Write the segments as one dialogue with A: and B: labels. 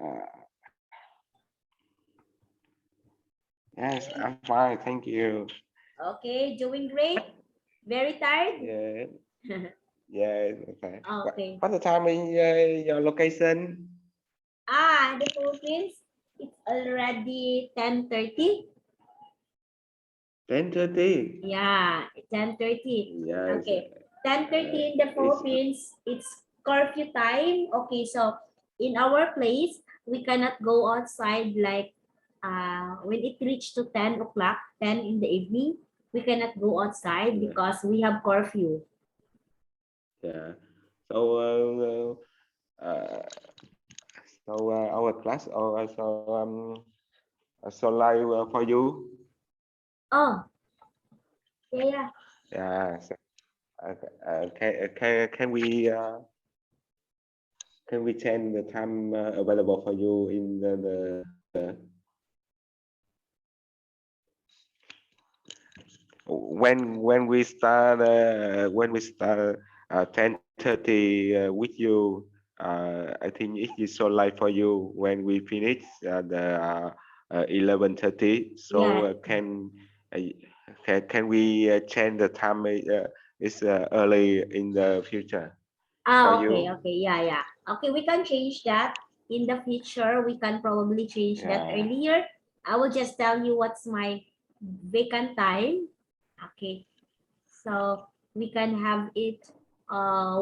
A: Uh, yes, I'm fine. Thank you.
B: Okay, doing great. Very tired.
A: Yeah, yeah. Okay.
B: Okay.
A: What the time in your location?
B: In the Philippines, it's already 10:30.
A: 10:30.
B: Yeah, 10:30.
A: Yes.
B: Okay. 10:30 in the
A: It's
B: Philippines, it's curfew time. Okay, so in our place, we cannot go outside like when it reached to 10 o'clock, 10 in the evening, we cannot go outside
A: yeah.
B: because we have curfew.
A: Yeah. So uh, our class also so live for you.
B: Oh, yeah, yeah.
A: Yeah. So, can we change the time available for you in when we start 10:30 with you? I think it is so light for you when we finish the 11:30. So
B: Yeah.
A: uh, can we change the time? It's early in the future for
B: Okay,
A: you.
B: okay, yeah, yeah. Okay, we can change that in the future. We can probably change that
A: Yeah,
B: earlier. I will just tell you what's my vacant time. Okay, so we can have it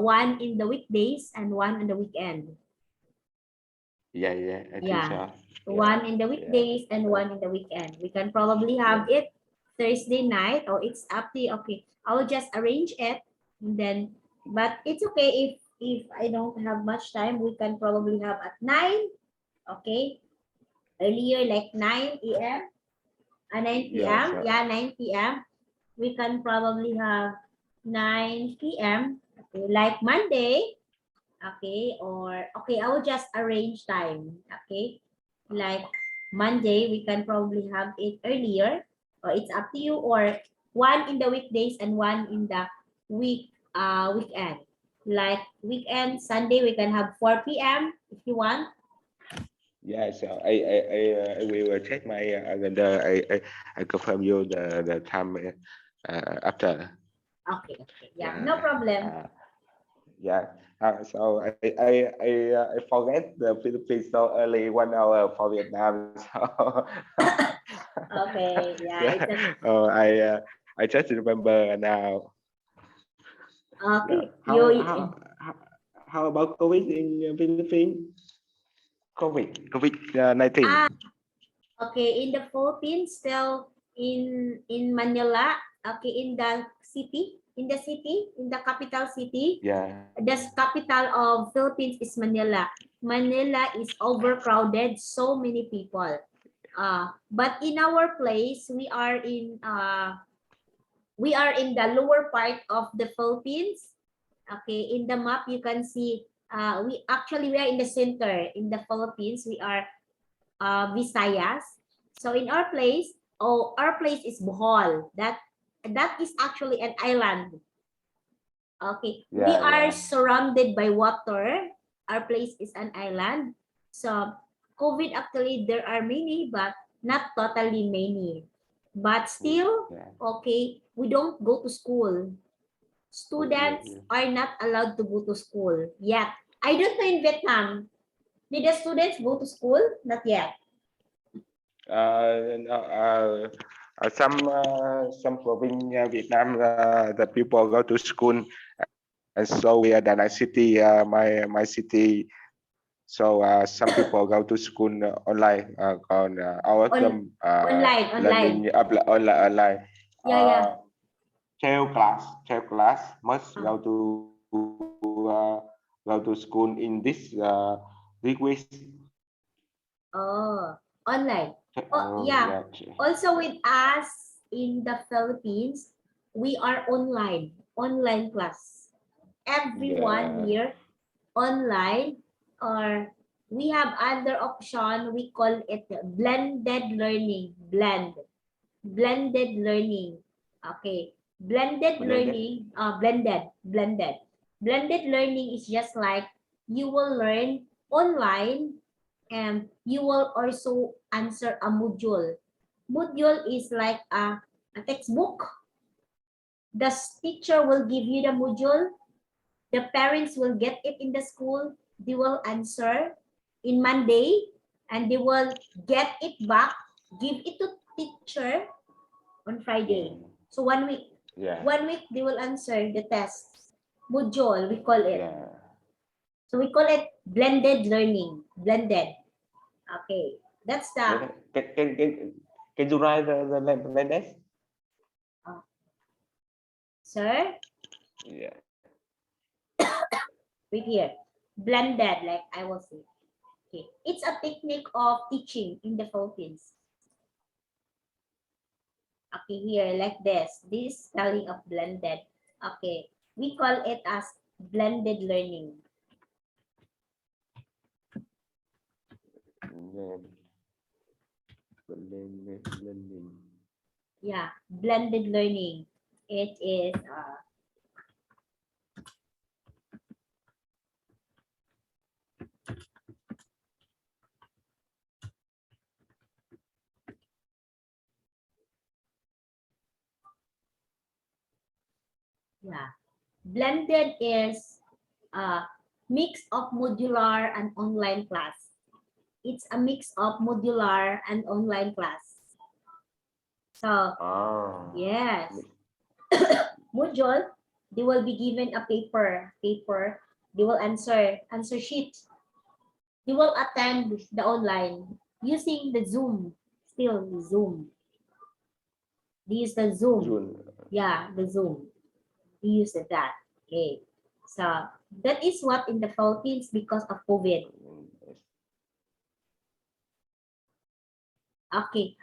B: one in the weekdays and one on the weekend.
A: yeah, yeah. I think
B: Yeah,
A: so. Yeah,
B: one in the
A: yeah.
B: weekdays and
A: So,
B: one in the weekend. We can probably
A: yeah.
B: have it Thursday night, or it's up to you. Okay, I will just arrange it, and then, but it's okay if I don't have much time, we can probably have at 9, okay? Earlier, like 9 a.m. 9
A: Yes.
B: p.m. Yeah, 9 p.m. We can probably have 9 p.m. Okay, like Monday, okay, or okay, I will just arrange time, okay, like Monday we can probably have it earlier, or it's up to you, or one in the weekdays and one in the weekend, like weekend Sunday we can have 4 p.m. if you want.
A: Yeah, so I will check my agenda. I confirm you the time after.
B: Okay, okay, yeah, no
A: Yeah,
B: problem.
A: uh, yeah. So I forget the Philippines so early 1 hour for Vietnam. So
B: Okay, yeah,
A: yeah.
B: it's a,
A: Oh, I just remember now. Yeah.
B: okay, you
A: How about COVID in Philippines? COVID 19.
B: ah Okay, in the Philippines, still in Manila. Okay, in the capital city.
A: Yeah.
B: The capital of Philippines is Manila. Manila is overcrowded, so many people. But in our place, we are in the lower part of the Philippines. Okay, in the map you can see we are in the center in the Philippines. We are Visayas. So in our place, our place is Bohol. That is actually an island. Okay, we
A: Yeah,
B: are
A: yeah.
B: surrounded by water. Our place is an island. So COVID actually there are many, but not totally many. But
A: Mm,
B: still,
A: yeah.
B: okay, we don't go to school.
A: Mm,
B: Students
A: mm.
B: are not allowed to go to school yet. I don't know in Vietnam. Did the students go to school? Not yet.
A: No, some province Vietnam, the people go to school, and so we are Da Nang city, my city. So some people go to school online. Còn our of
B: On
A: them
B: online.
A: learning online.
B: Yeah, yeah.
A: Uh, Theo class must
B: Uh,
A: go to school in this week.
B: oh, online. Oh, yeah.
A: Yeah,
B: Also with us in the Philippines, we are online class. Everyone
A: yeah,
B: here online, or we have other option. We call it blended learning. Blended learning. Okay. Blended
A: blended.
B: learning, blended learning is just like you will learn online, And you will also answer a module. Module is like a textbook. The teacher will give you the module. The parents will get it in the school. They will answer in Monday, and they will get it back, give it to teacher on Friday. So 1 week.
A: Yeah.
B: 1 week they will answer the test. Module, we call it.
A: Yeah.
B: So we call it blended learning. Blended. Okay. That's the
A: Can you write the blended?
B: sir.
A: Yeah.
B: Right here. Blended, like I will say. Okay. It's a technique of teaching in the Philippines. Okay, here like this. This spelling of blended. Okay. We call it as blended learning.
A: Blended learning.
B: Yeah, blended learning. It is yeah. Blended is a mix of modular and online class. It's a mix of modular and online class. So, yes. Module, they will be given a paper. They will answer sheet. They will attend the online using the Zoom. Still Zoom. They use the Zoom. Yeah, the Zoom. They use that. Okay. So that is what in the Philippines because of COVID. Okay.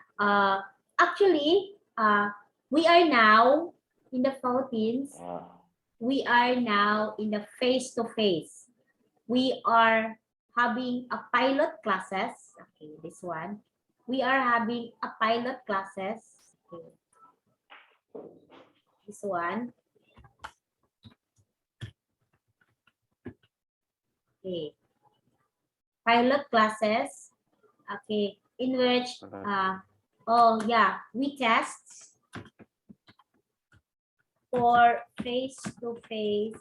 B: Actually, we are now in the Philippines. We are now in the face-to-face. We are having a pilot classes. Okay, this one. We are having a pilot classes. Okay. This one. Okay. Pilot classes. Okay. In which, we test for face-to-face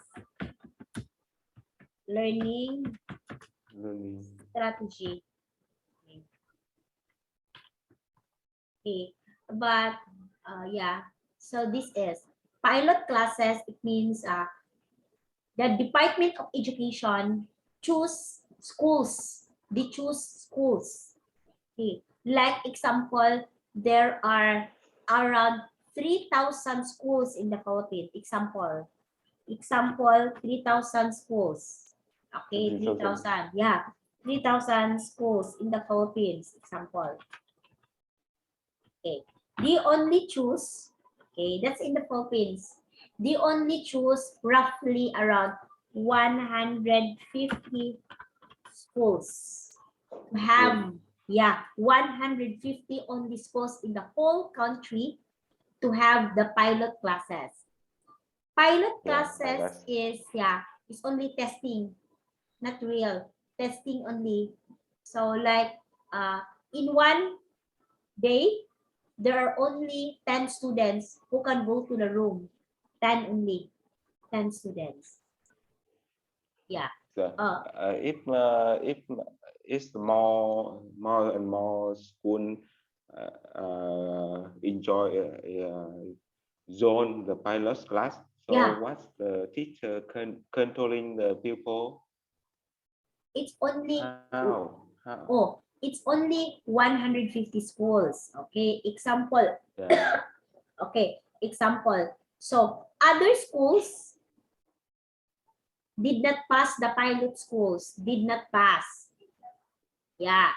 B: learning strategy. Okay, but so this is pilot classes. It means the Department of Education choose schools. They choose schools. Okay, like example, there are around 3,000 schools in the Philippines. Example, 3,000 schools. Okay, 3,000. Yeah, 3,000 schools in the Philippines. Example. Okay, they only choose. Okay, that's in the Philippines. They only choose roughly around 150 schools to have. Yeah, 150 only schools in the whole country to have the pilot classes. Pilot classes is only testing, not real. Testing only. So like in one day, there are only 10 students who can go to the room. 10 only. 10 students. Yeah.
A: So, if it's more and more school enjoy zone the pilot class. So what's the teacher controlling the pupil?
B: It's only
A: How?
B: It's only 150 schools. Okay, example. Okay, example. So other schools did not pass the pilot schools, did not pass. Yeah.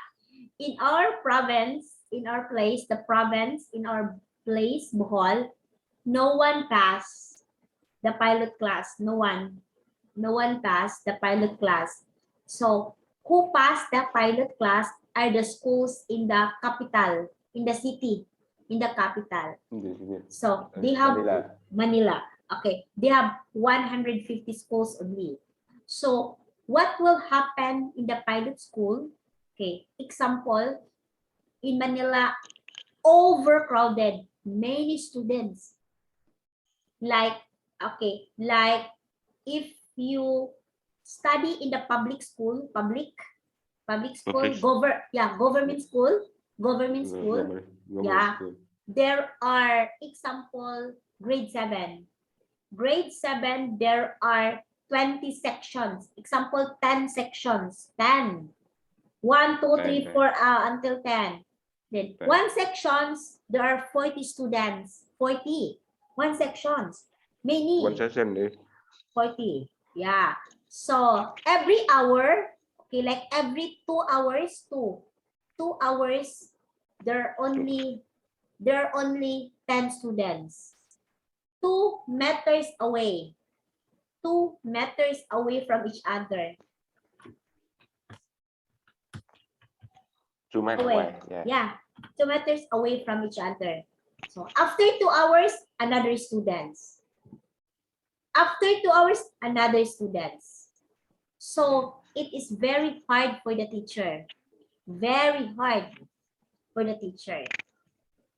B: In our province, in our place, Bohol, no one passed the pilot class. No one passed the pilot class. So who passed the pilot class are the schools in the capital, in the city, in the capital. So they have Manila. Okay, they have 150 schools only. So what will happen in the pilot school? Okay, example, in Manila, overcrowded, many students. Like, okay, like if you study in the public school, public school, government school, yeah, there are example grade 7. Grade 7, there are 20 sections. Example, 10 sections. 10. 1, 2, 3, 4 until 10. Then 1 sections, there are 40 students. 40. 1 sections. Many.
A: 1 session is
B: 40. Yeah. So every hour, okay, like every 2 hours, 2 hours, there are only 10 students. 2 meters away. 2 meters away from each other.
A: 2 meters away.
B: Yeah, 2 meters away from each other. So after 2 hours, another students. After 2 hours, another students. So it is very hard for the teacher. Very hard for the teacher.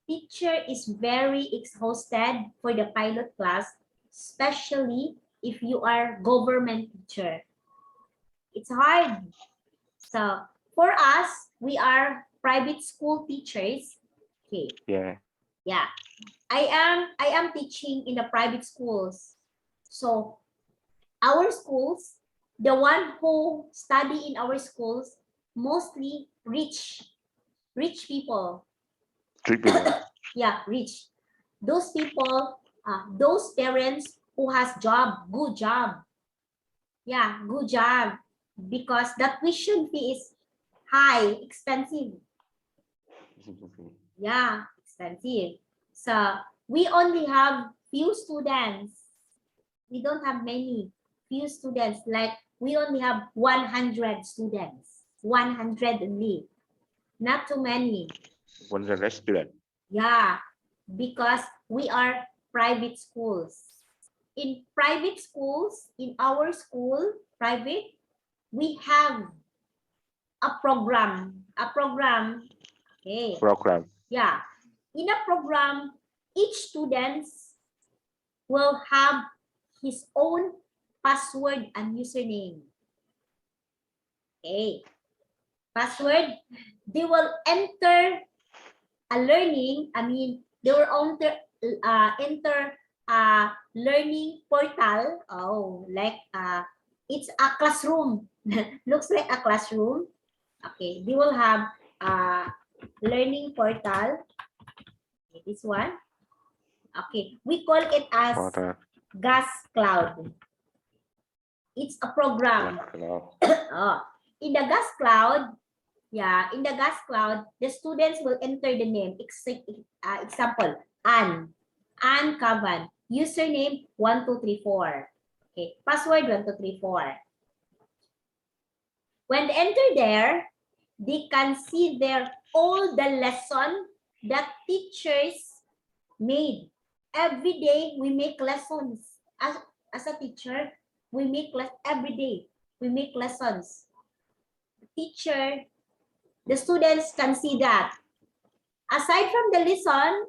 B: Teacher is very exhausted for the pilot class, especially if you are government teacher. It's hard. So for us, we are private school teachers. Okay. Yeah. I am teaching in the private schools. So our schools, the one who study in our schools, mostly rich people. Yeah, rich. Those people, those parents who has job, good job. Yeah, good job. Because the tuition fee is high, expensive. Yeah, expensive. So we only have few students. We don't have many. Few students. Like we only have 100 students. 100 only. Not too many.
A: 100 students.
B: Yeah, because we are private schools. In private schools, in our school, private, we have a program. Okay. Yeah. In a program, each student will have his own password and username. Okay. Password, they will enter a learning, they will enter a learning portal. Oh, like it's a classroom. Looks like a classroom. Okay, they will have a learning portal. Okay, this one. Okay, we call it as gas cloud. It's a program. In the gas cloud, in the gas cloud, the students will enter the name. Example, Anne Cavan. Username 1234. Okay, password 1234. When they enter there, they can see there all the lesson that teachers made. Every day we make lessons. As a teacher, we make every day. We make lessons. Teacher, the students can see that. Aside from the lesson,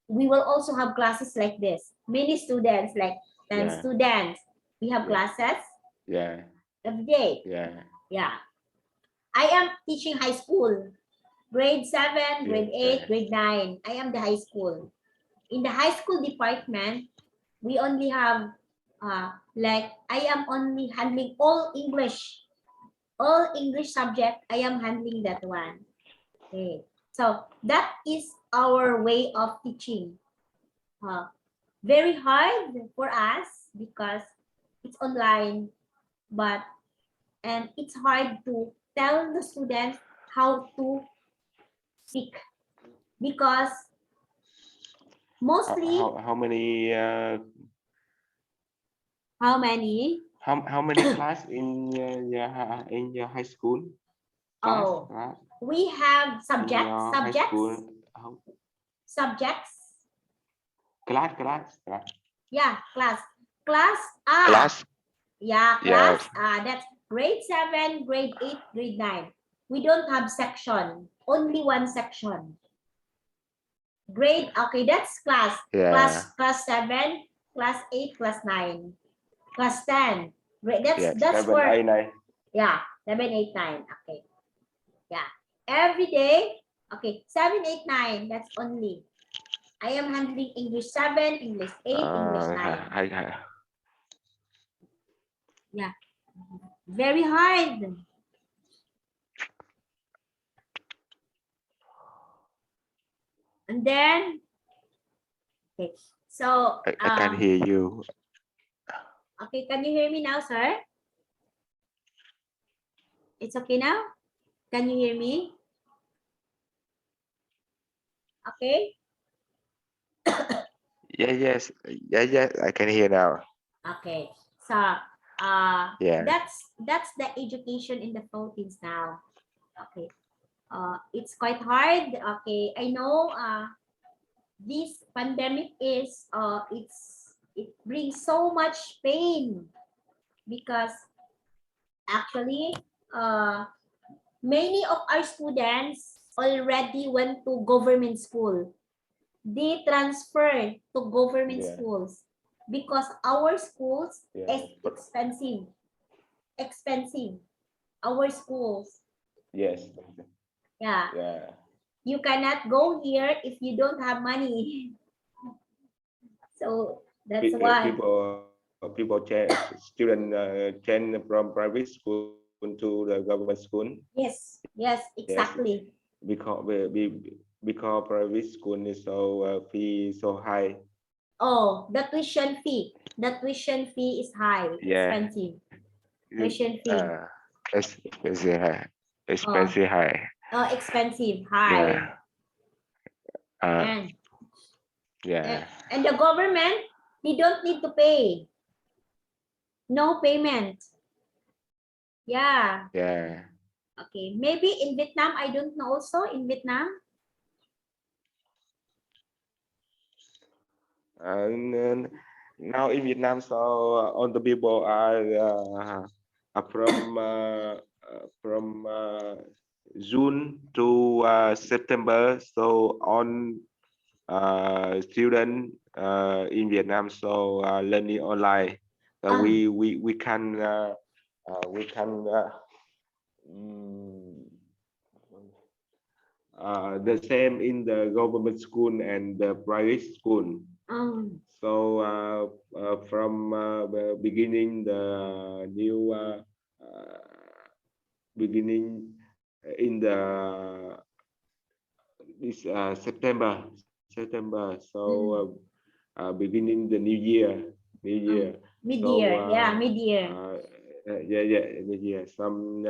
B: we will also have classes like this. Many students, like 10 students. We have classes every day. Yeah. I am teaching high school. Grade 7, grade 8, grade 9. I am the high school. In the high school department, we only have, I am only handling all English subject. I am handling that one. Okay. So that is our way of teaching. Very hard for us because it's online, and it's hard to tell the students how to speak because mostly
A: how many class in your high school?
B: We have subjects. Yeah, class. Yeah, class. That's grade 7, grade 8, grade 9. we don't have section, only one section. Grade, okay, that's class.
A: Yeah.
B: Class 7, class 8, class 9, class 10. Grade,
A: Yeah.
B: that's
A: 7,
B: for,
A: 8, 9.
B: yeah, 7, 8, 9. Okay. Yeah. Every day, okay, 7, 8, 9, that's only. I am handling English 7, English 8, English 9. Yeah. Very hard. And then, okay, so,
A: I can hear you.
B: okay, can you hear me now, sir? It's okay now? Can you hear me? Okay.
A: Yeah, yes. Yeah, yeah, I can hear now.
B: Okay. So,
A: Yeah.
B: that's the education in the Philippines now. Okay. It's quite hard. Okay. I know this pandemic is it brings so much pain because actually many of our students already went to government school. They transferred to government
A: Yeah.
B: schools because our schools is
A: Yeah.
B: expensive. Expensive. Our schools.
A: Yes.
B: Yeah.
A: Yeah.
B: You cannot go here if you don't have money. So that's why.
A: People change, student change from private school to the government school.
B: Yes. Yes,
A: Yes,
B: exactly.
A: because private school is so fee so high.
B: Oh, the tuition fee. The tuition fee is high,
A: Yeah.
B: expensive. Tuition fee.
A: Uh, expensive high.
B: Oh,
A: Expensive high.
B: expensive, high.
A: Yeah. Uh,
B: And, and
A: yeah.
B: and the government, they don't need to pay. No payment. Yeah.
A: Yeah.
B: Okay. Maybe in Vietnam, I don't know also in Vietnam.
A: And now in Vietnam, so all the people are from June to September. So on student in Vietnam, so learning online. So
B: Ah,
A: we can mm, the same in the government school and the private school. So from the beginning, the new beginning in the this September. So beginning the new year. So
B: mid-year. Yeah, mid-year.
A: yeah, new year. Some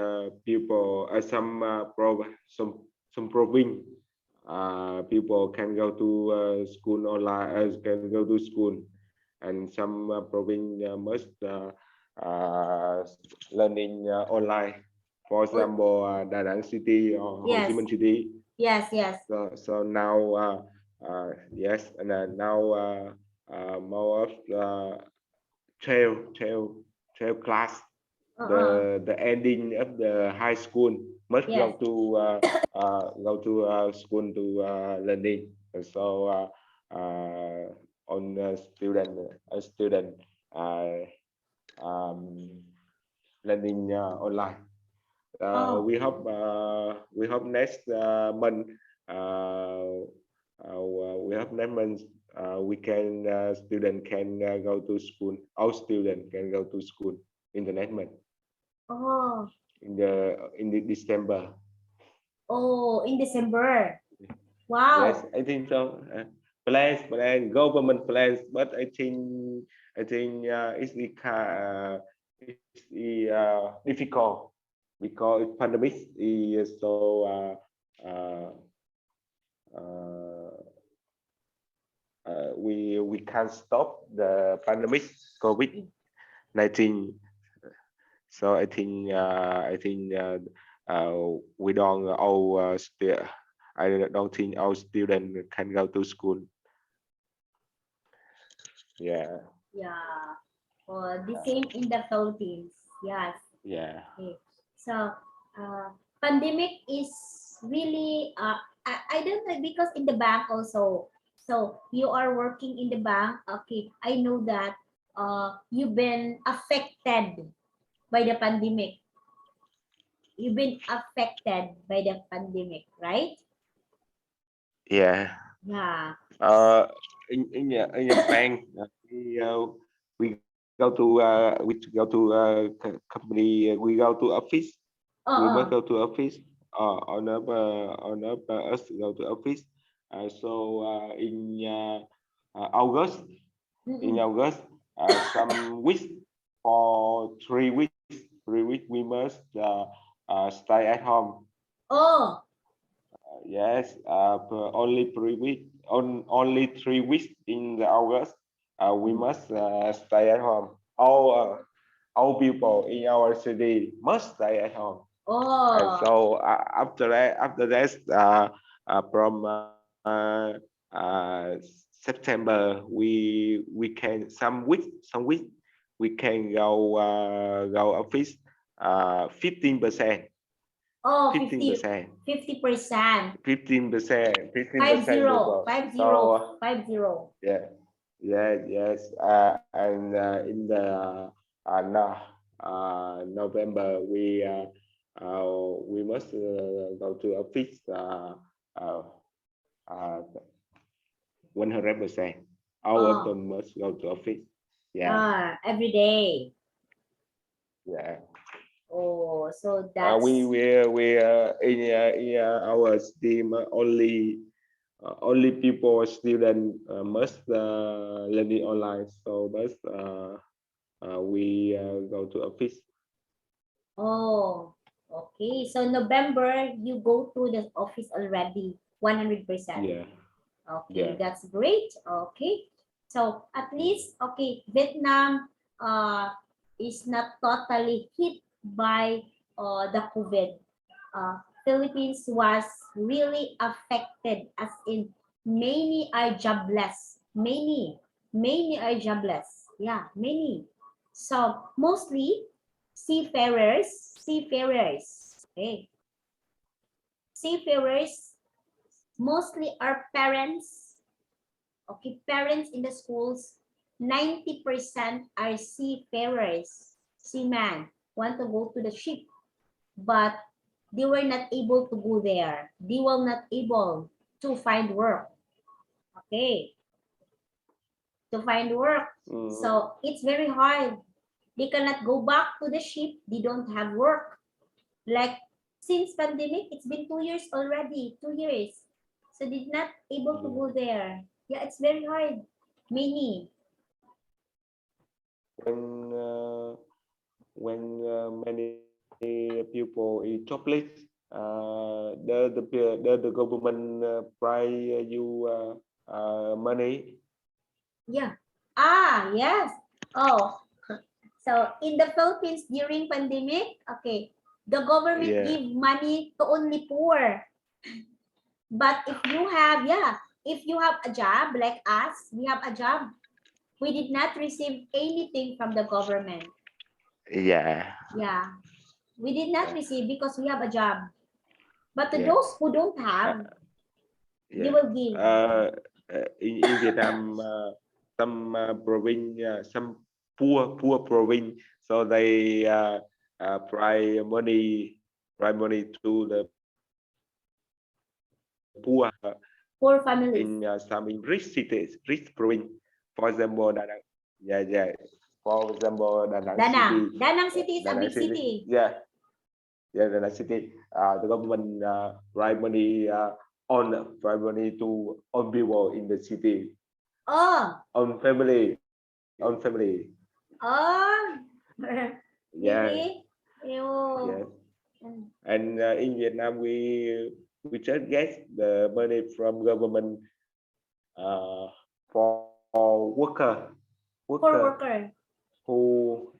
A: people, some province people can go to school online, can go to school, and some province must learning online. For example, Da Nang City or Ho Chi
B: Yes.
A: Minh City.
B: Yes, yes.
A: So now, yes, and now more of 12 class. The ending of the high school must
B: Yes.
A: go to school to learning. So on student uh, um, learning online.
B: Oh.
A: We hope next month we hope next month we can student can go to school. All student can go to school in the next month.
B: Oh.
A: In the December.
B: Oh, in December. Wow.
A: Yes, I think so. Government plans, but I think it's difficult because pandemic is so uh, we can't stop the pandemic COVID-19. So I think we don't all still. I don't think all students can go to school. Yeah.
B: Yeah. The same in the Philippines. Yes.
A: Yeah.
B: Okay. So, pandemic is really I don't know, because in the bank also, so you are working in the bank. Okay, I know that you've been affected by the pandemic. You've been affected by the pandemic, right?
A: Yeah.
B: Yeah.
A: Uh, in the bank, we we go to company. We go to office.
B: Oh,
A: We must
B: oh.
A: go to office. On up us go to office. In August,
B: Mm-mm.
A: some weeks for 3 weeks. 3 weeks we must stay at home.
B: Oh,
A: Yes, only 3 weeks. Only 3 weeks in the August. We
B: mm.
A: must stay at home. All people in our city must stay at home. And
B: Oh,
A: so after that, from September, we can some weeks we can go office 15%,
B: oh,
A: 15%.
B: 50%.
A: 15%,
B: 5
A: 15%
B: 0,
A: people.
B: 5 0,
A: So
B: 5 0.
A: yeah, yeah, yes. And in the now November, we must go to office uh, uh, 100%. All of
B: Oh,
A: them must go to office. Yeah,
B: every day.
A: yeah.
B: Oh, so
A: We
B: that's,
A: in our team only people student must learning online, so must we go to office.
B: oh, okay. So November, you go to the office already, 100%.
A: Yeah,
B: Okay,
A: yeah.
B: that's great. Okay. So at least, okay, Vietnam is not totally hit by the COVID. Philippines was really affected, as in many are jobless. Many are jobless. Yeah, many. So mostly seafarers. Okay, seafarers mostly are parents. Okay, parents in the schools. 90% are seafarers. Seaman want to go to the ship, but they were not able to go there. They were not able to find work. Okay, to find work.
A: Mhm.
B: So it's very hard. They cannot go back to the ship. They don't have work. Like since pandemic, it's been 2 years already. 2 years. So they not able to
A: Yeah.
B: go there. Yeah, it's very hard. Many.
A: When uh, when many people in jobless, the government provide you money.
B: Yeah. Yes. Oh, so in the Philippines during pandemic, okay, the government
A: Yeah,
B: give money to only poor. But if you have, yeah, if you have a job like us, we have a job, we did not receive anything from the government.
A: yeah,
B: Yeah, we did not
A: uh,
B: receive because we have a job. But to
A: yeah,
B: those who don't
A: uh,
B: have, they
A: yeah.
B: will give.
A: In Vietnam, some province, some poor province, so they provide money to the poor
B: Poor
A: in
B: families.
A: some in rich cities, rich province. For example, Da Nang. Yeah, yeah. For example, Da Nang
B: Danang.
A: city.
B: Danang city is
A: Da
B: a
A: Nang
B: big
A: city.
B: city.
A: Yeah, yeah, Da Nang city. The government provide money on provide money to all people in the city,
B: Oh,
A: on family, on family.
B: oh,
A: Yeah,
B: really?
A: yeah.
B: Ew.
A: And in Vietnam, we just get the money from government for worker
B: Poor worker.
A: who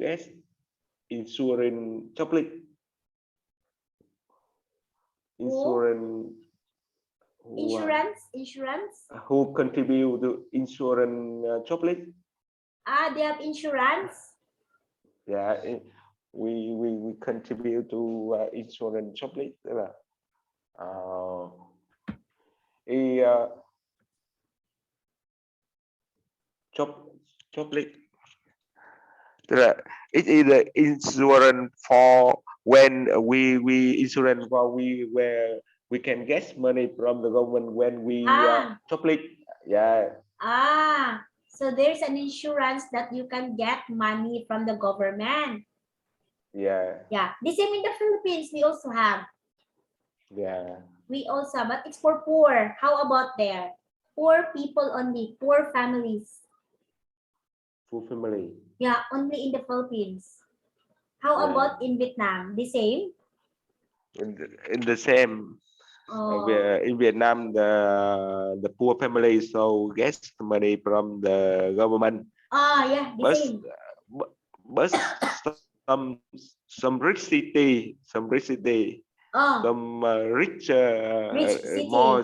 A: gets insurance public
B: Who?
A: insurance
B: Insurance?
A: who contribute to insurance public.
B: They have insurance.
A: Yeah, we contribute to insurance public, tức là y public, tức là it is the insurance for when we insurance for where we can get money from the government when we public. Yeah.
B: So there's an insurance that you can get money from the government.
A: Yeah.
B: Yeah. The same in the Philippines, we also have.
A: Yeah.
B: We also, but it's for poor. How about there? Poor people only, poor families.
A: Poor family.
B: Yeah, only in the Philippines. How about in Vietnam? The same?
A: In the same. In Vietnam, the poor families so get money from the government.
B: Yeah, the same.
A: But some rich city, some rich city, some rich
B: city.
A: more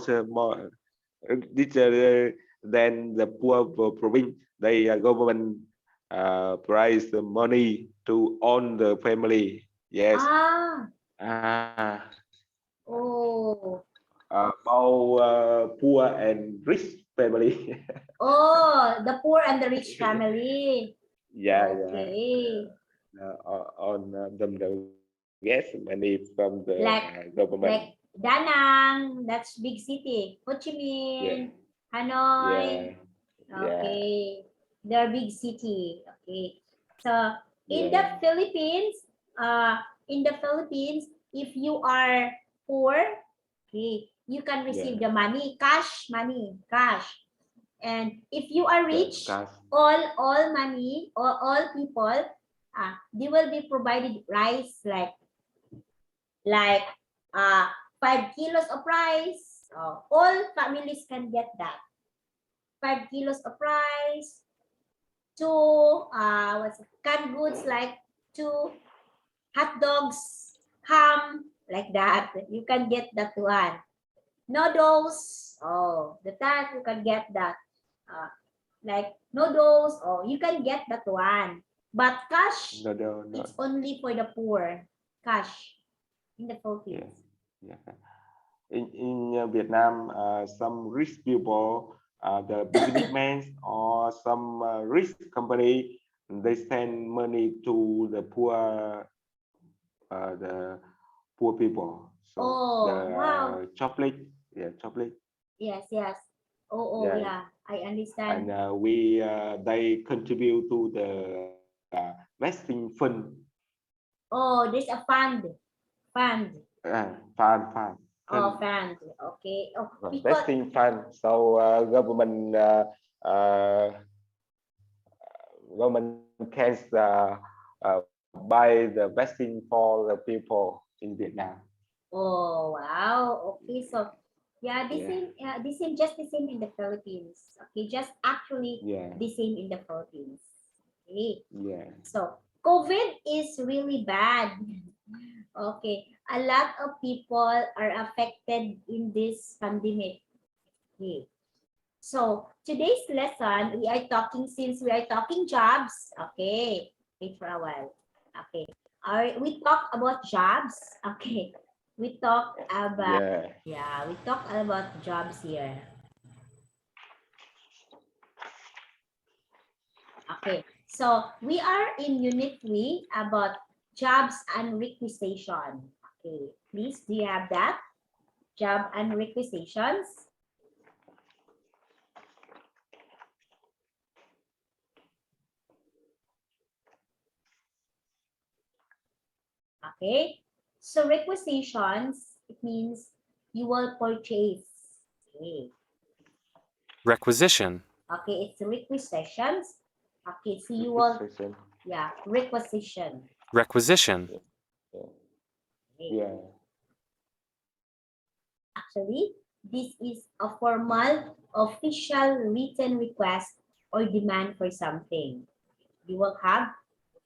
A: richer than the poor province. They government price the money to own the family. Yes. Poor and rich family.
B: The poor and the rich family.
A: Yeah.
B: Okay.
A: On them get money from the government.
B: Like Da Nang, that's big city. Ho Chi Minh, Hanoi. Okay. They're big city. Okay. So in the Philippines, if you are poor, okay, you can receive the money, cash. And if you are rich, all money or all people, they will be provided rice like 5 kilos of rice. All families can get that. 5 kilos of rice, 2 canned goods like 2 hot dogs, ham, like that. You can get that one. Noodles, the time you can get that. Like noodles, you can get that one. But cash, it's only for the poor. Cash in the Philippines.
A: Yeah. In Vietnam, some rich people, the businessmen or some rich company, they send money to the poor people. So
B: wow.
A: chocolate. Yes.
B: Yeah. I understand.
A: And they contribute to the vesting fund.
B: There's a fund.
A: Fund.
B: Fund. Okay.
A: Vesting fund. So government can buy the vesting for the people in Vietnam.
B: Wow. Okay. So just the same in the Philippines. Okay, just actually the same in the Philippines. Okay.
A: Yeah.
B: So COVID is really bad. Okay, a lot of people are affected in this pandemic. Okay. So today's lesson, since we are talking jobs. Okay, wait for a while. Okay, we talk about jobs. Okay. We talk about we talk about jobs here. Okay, so we are in unit 3 about jobs and requisition. Okay, please, do you have that? Job and requisitions. Okay, so requisitions, it means you will purchase. Okay.
C: Requisition.
B: Okay, it's requisitions. Okay, so you will, requisition.
C: Requisition.
A: Yeah.
B: Actually, this is a formal, official written request or demand for something. You will have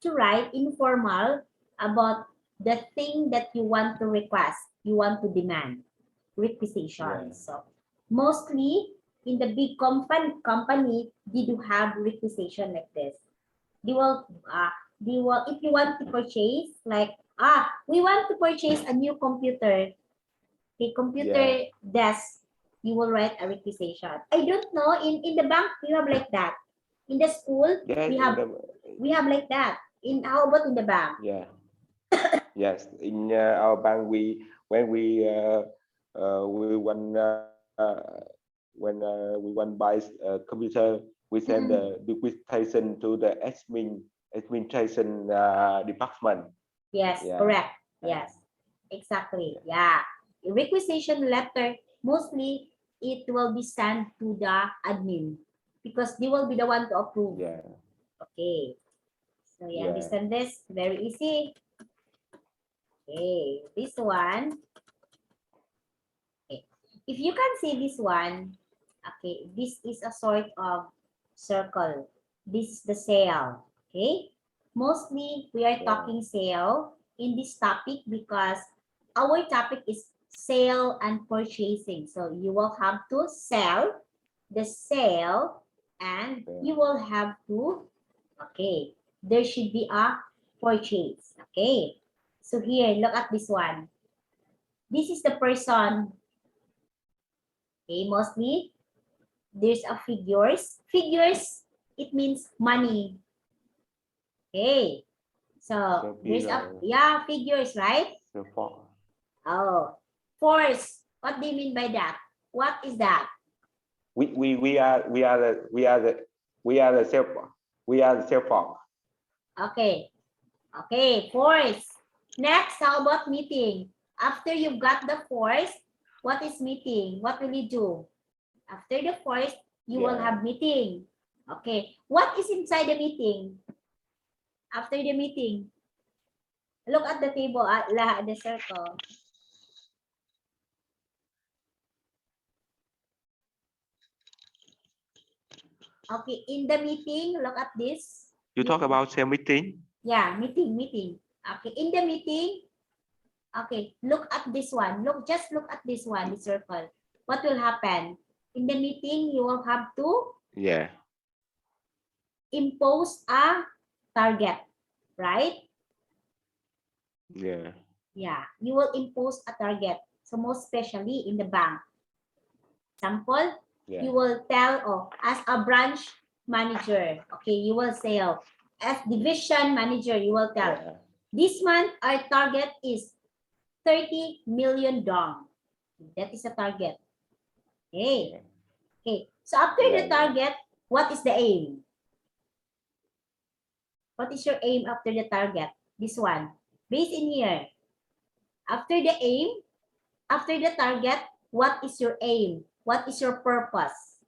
B: to write informal about the thing that you want to request, you want to demand. Requisition. So mostly in the big company, they do have requisition like this. They will if you want to purchase, like, we want to purchase a new computer, a computer desk, you will write a requisition. I don't know, in the bank, we have like that. In the school, we have like that. How about in the bank?
A: Yeah. Yes, in our bank, when we want buy a computer, we send the requisition to the administration department.
B: Yes, correct. Yes, exactly. Yeah. Requisition letter, mostly it will be sent to the admin because they will be the one to approve.
A: Yeah.
B: Okay. So you understand this? Very easy. Okay. This one. Okay. If you can see this one, okay, this is a sort of circle. This is the sale. Okay. Mostly we are talking sale in this topic because our topic is sale and purchasing. So you will have to sell the sale and you will have to, okay, there should be a purchase. Okay. So here, look at this one. This is the person. Okay, mostly there's a figures. Figures, it means money. Okay. So there's figures, right? Oh, force. What do you mean by that? What is that?
A: We are the cell phone.
B: Okay. Okay, force. Next, how about meeting? After you've got the force, what is meeting? What will you do? After the force, you will have meeting. Okay. What is inside the meeting? After the meeting, look at the table, the circle. Okay, in the meeting, look at this.
A: You talk about sales meeting?
B: Yeah, meeting. Okay, in the meeting, okay, look at this one. Just look at this one, the circle. What will happen? In the meeting, you will have to impose a target, right?
A: Yeah,
B: you will impose a target. So most especially in the bank. Example, you will tell, as a branch manager, okay, you will say, as division manager, you will tell, this month our target is 30 million dong. That is a target. Okay. Okay. So after the target, what is the aim? What is your aim after the target? This one. Based in here. After the aim, after the target, what is your aim? What is your purpose?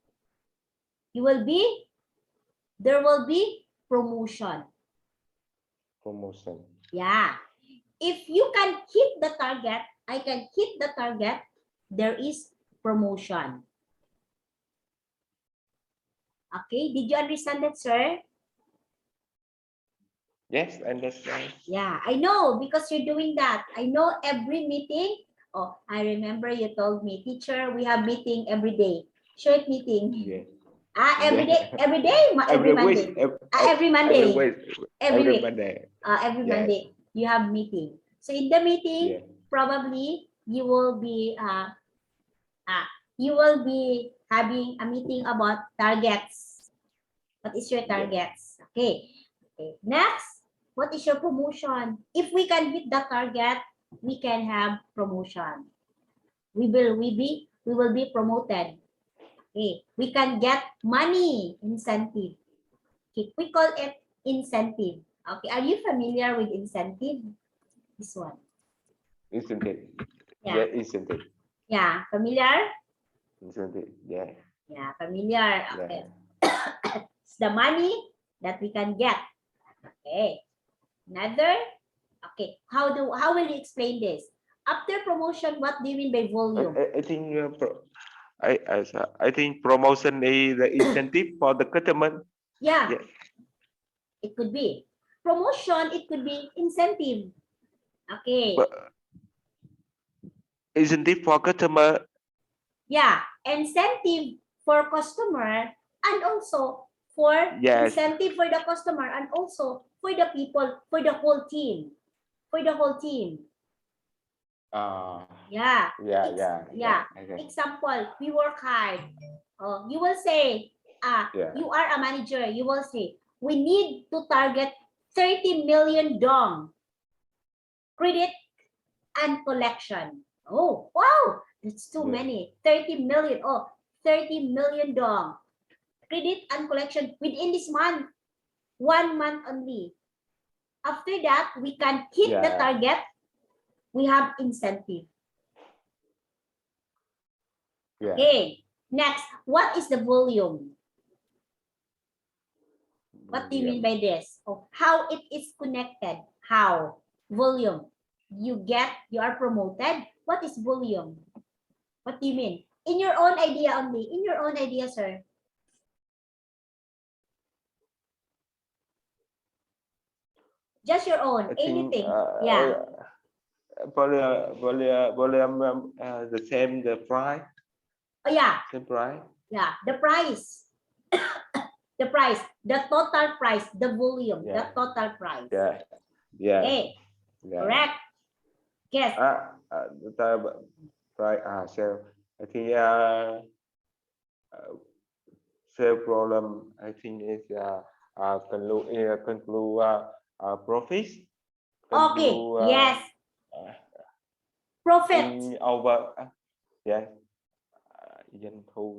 B: There will be promotion.
A: Promotion.
B: Yeah. If you can hit the target, I can hit the target, there is promotion. Okay, did you understand that, sir?
A: Yes, I understand.
B: Yeah, I know because you're doing that. I know every meeting. Oh, I remember you told me, teacher, we have meeting every day. Short meeting.
A: Yeah.
B: Every day, every Monday. Every Monday. Every week.
A: Monday.
B: Every Monday you have meeting. So in the meeting, probably you will be having a meeting about targets. What is your targets? Okay. Next, what is your promotion? If we can hit the target, we can have promotion. We will be promoted. Okay. We can get money incentive. Okay. We call it incentive. Okay. Are you familiar with incentive? This one.
A: Incentive.
B: Yeah.
A: Incentive.
B: Yeah. Familiar?
A: Incentive. Yeah.
B: Yeah. Familiar. Okay. It's the money that we can get. Okay. Another. Okay. How will you explain this? After promotion, what do you mean by volume?
A: I think I think promotion is the incentive for the customer.
B: Yeah. It could be promotion. It could be incentive. Okay.
A: But incentive for customer.
B: Yeah, incentive for customer and also for incentive for the customer and also for the people, for the whole team, for the whole team. Yeah.
A: Yeah. Okay.
B: Example, we work hard. You will say, you are a manager. You will say, we need to target 30 million dong credit and collection. Oh, wow, that's too many. 30 million. Oh, 30 million dong credit and collection within this month. 1 month only. After that, we can hit the target. We have incentive. Okay. Next, what is the volume? What do you mean by this? Oh, how it is connected? How? Volume. You are promoted. What is volume? What do you mean? In your own idea only. In your own idea, sir. Just your own. Anything.
A: Volume, the same, the price.
B: Oh, yeah.
A: Same price.
B: Yeah, the price. The price, the total price, the volume, the total price. Okay. Correct. Yes.
A: The price. So I think sale problem, I think is conclude profit.
B: Okay. Yes. Profit.
A: Over. Yes. Doanh thu.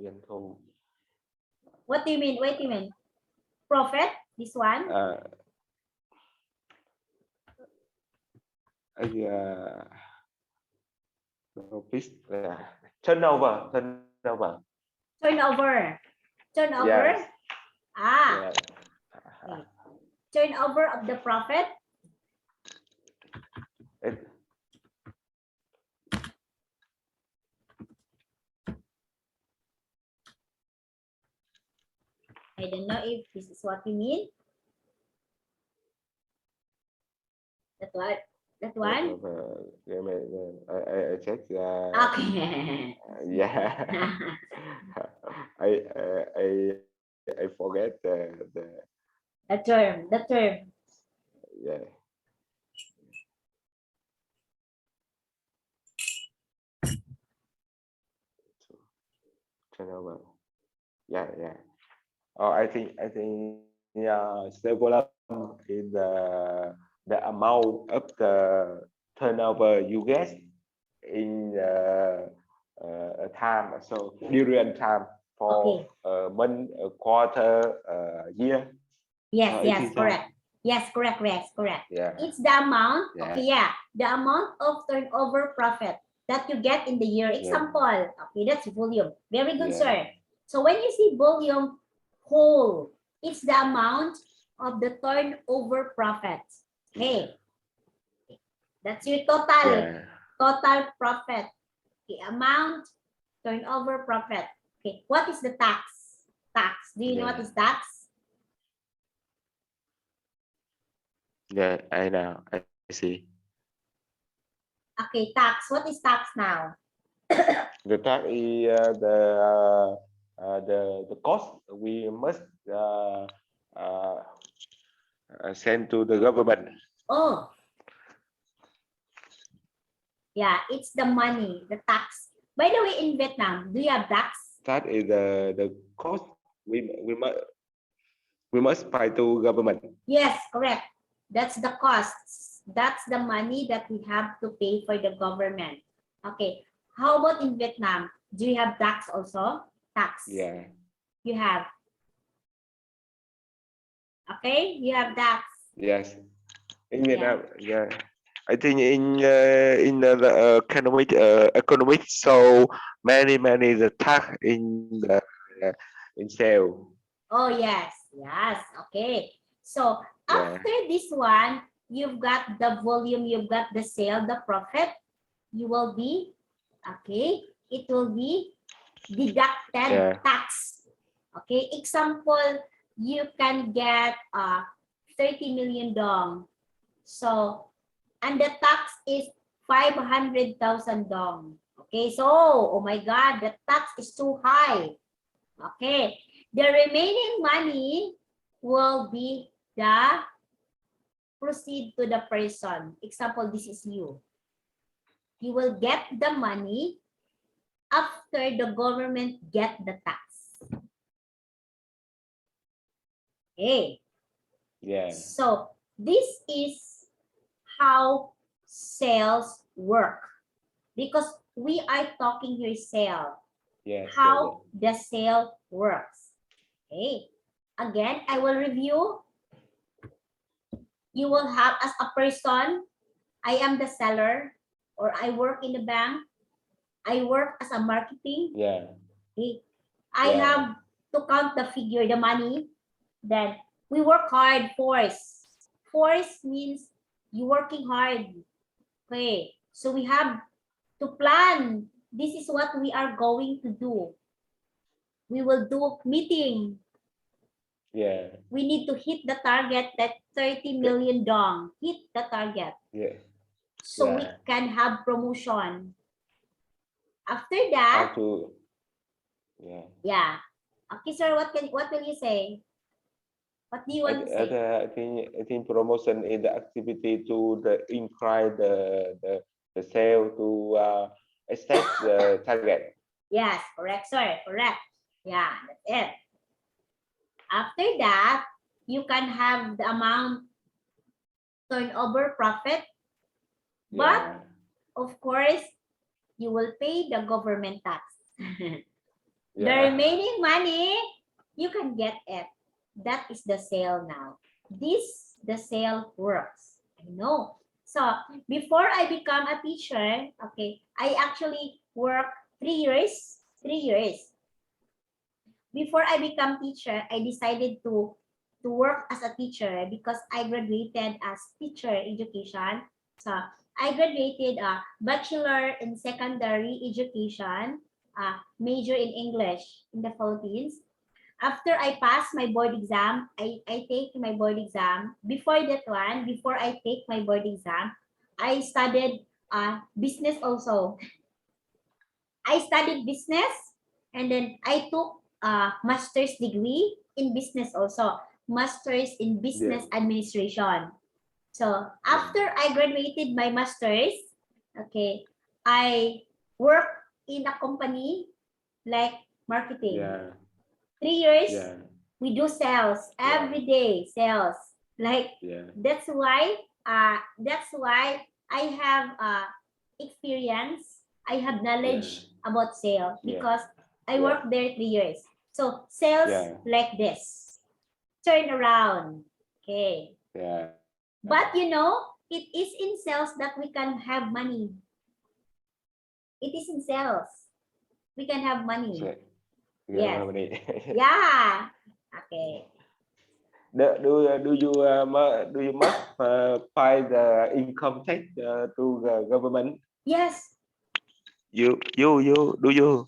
B: What do you mean? What do you mean? Profit? This one?
A: Profit. Turnover.
B: Turnover.
A: Yes.
B: Yes. Okay. Turnover of the profit. I don't know if this is what you mean. That one? That one?
A: I check.
B: Okay.
A: Yeah. I forget
B: the term.
A: Yeah. Turnover. Yeah. Oh, I think sale volume is the amount of the turnover you get in a time. So during time for a month, a quarter, a year.
B: Yes, correct. Yes, correct.
A: Yeah.
B: It's the amount. Yeah. Okay, yeah. The amount of turnover profit that you get in the year. Example. Okay, that's volume. Very good, sir. So when you see volume whole, it's the amount of the turnover profit. Okay. That's your total. Total profit. Okay, amount, turnover profit. Okay, what is the tax? Tax. Do you know what is tax?
A: Yeah, I know. I see.
B: Okay, tax. What is tax now?
A: The tax is the cost we must send to the government.
B: Oh. Yeah, it's the money, the tax. By the way, in Vietnam, do you have tax?
A: That is the cost we must pay to government.
B: Yes, correct. That's the costs. That's the money that we have to pay for the government. Okay. How about in Vietnam? Do you have tax also? Tax.
A: Yeah.
B: You have. Okay, you have tax.
A: Yes. In Vietnam, yeah. I think in the economic, so many the tax in the in sale.
B: Oh yes. Okay. So after this one, you've got the volume, you've got the sale, the profit. You will be it will be deducted tax. Okay. Example, you can get 30 million dong. So, and the tax is 500,000 dong. Okay, so, oh my God, the tax is too high. Okay, the remaining money will be the proceed to the person. Example, this is you. You will get the money after the government get the tax. Okay.
A: Yeah.
B: So this is how sales work, because we are talking here sale.
A: Yeah.
B: How the sale works. Okay. Again, I will review. You will have as a person, I am the seller, or I work in the bank. I work as a marketing.
A: Yeah.
B: Okay. I have to count the figure, the money. Then we work hard, force. Force means you working hard. Okay. So we have to plan. This is what we are going to do. We will do meeting.
A: Yeah.
B: We need to hit the target that 30 million dong. Hit the target.
A: Yeah.
B: So we can have promotion. After that,
A: How to? Yeah.
B: yeah. Okay, sir, what will you say? What do you want to say?
A: I think promotion is the activity to increase the sale to exceed the target.
B: Yes, correct, sir. Correct. Yeah, that's it. After that, you can have the amount turnover profit, but of course, you will pay the government tax. The remaining money, you can get it. That is the sale now. The sale works. I know. So before I become a teacher, okay, I actually work 3 years. 3 years. Before I become teacher, I decided to work as a teacher because I graduated as teacher education. So I graduated a bachelor in secondary education, major in English in the Philippines. After I pass my board exam, I take my board exam. Before that one, before I take my board exam, I studied business also. I studied business, and then I took a master's degree in business also, master's in business administration. So after I graduated my master's, okay, I work in a company like marketing. 3 years, we do sales every day, sales. Like that's why I have experience. I have knowledge about sales because I worked there 3 years. So sales like this, turn around. Okay. But you know, it is in sales that we can have money. It is in sales. We can have money. Yes. Yeah. Okay.
A: Do you must pay the income tax to the government?
B: Yes.
A: You do you?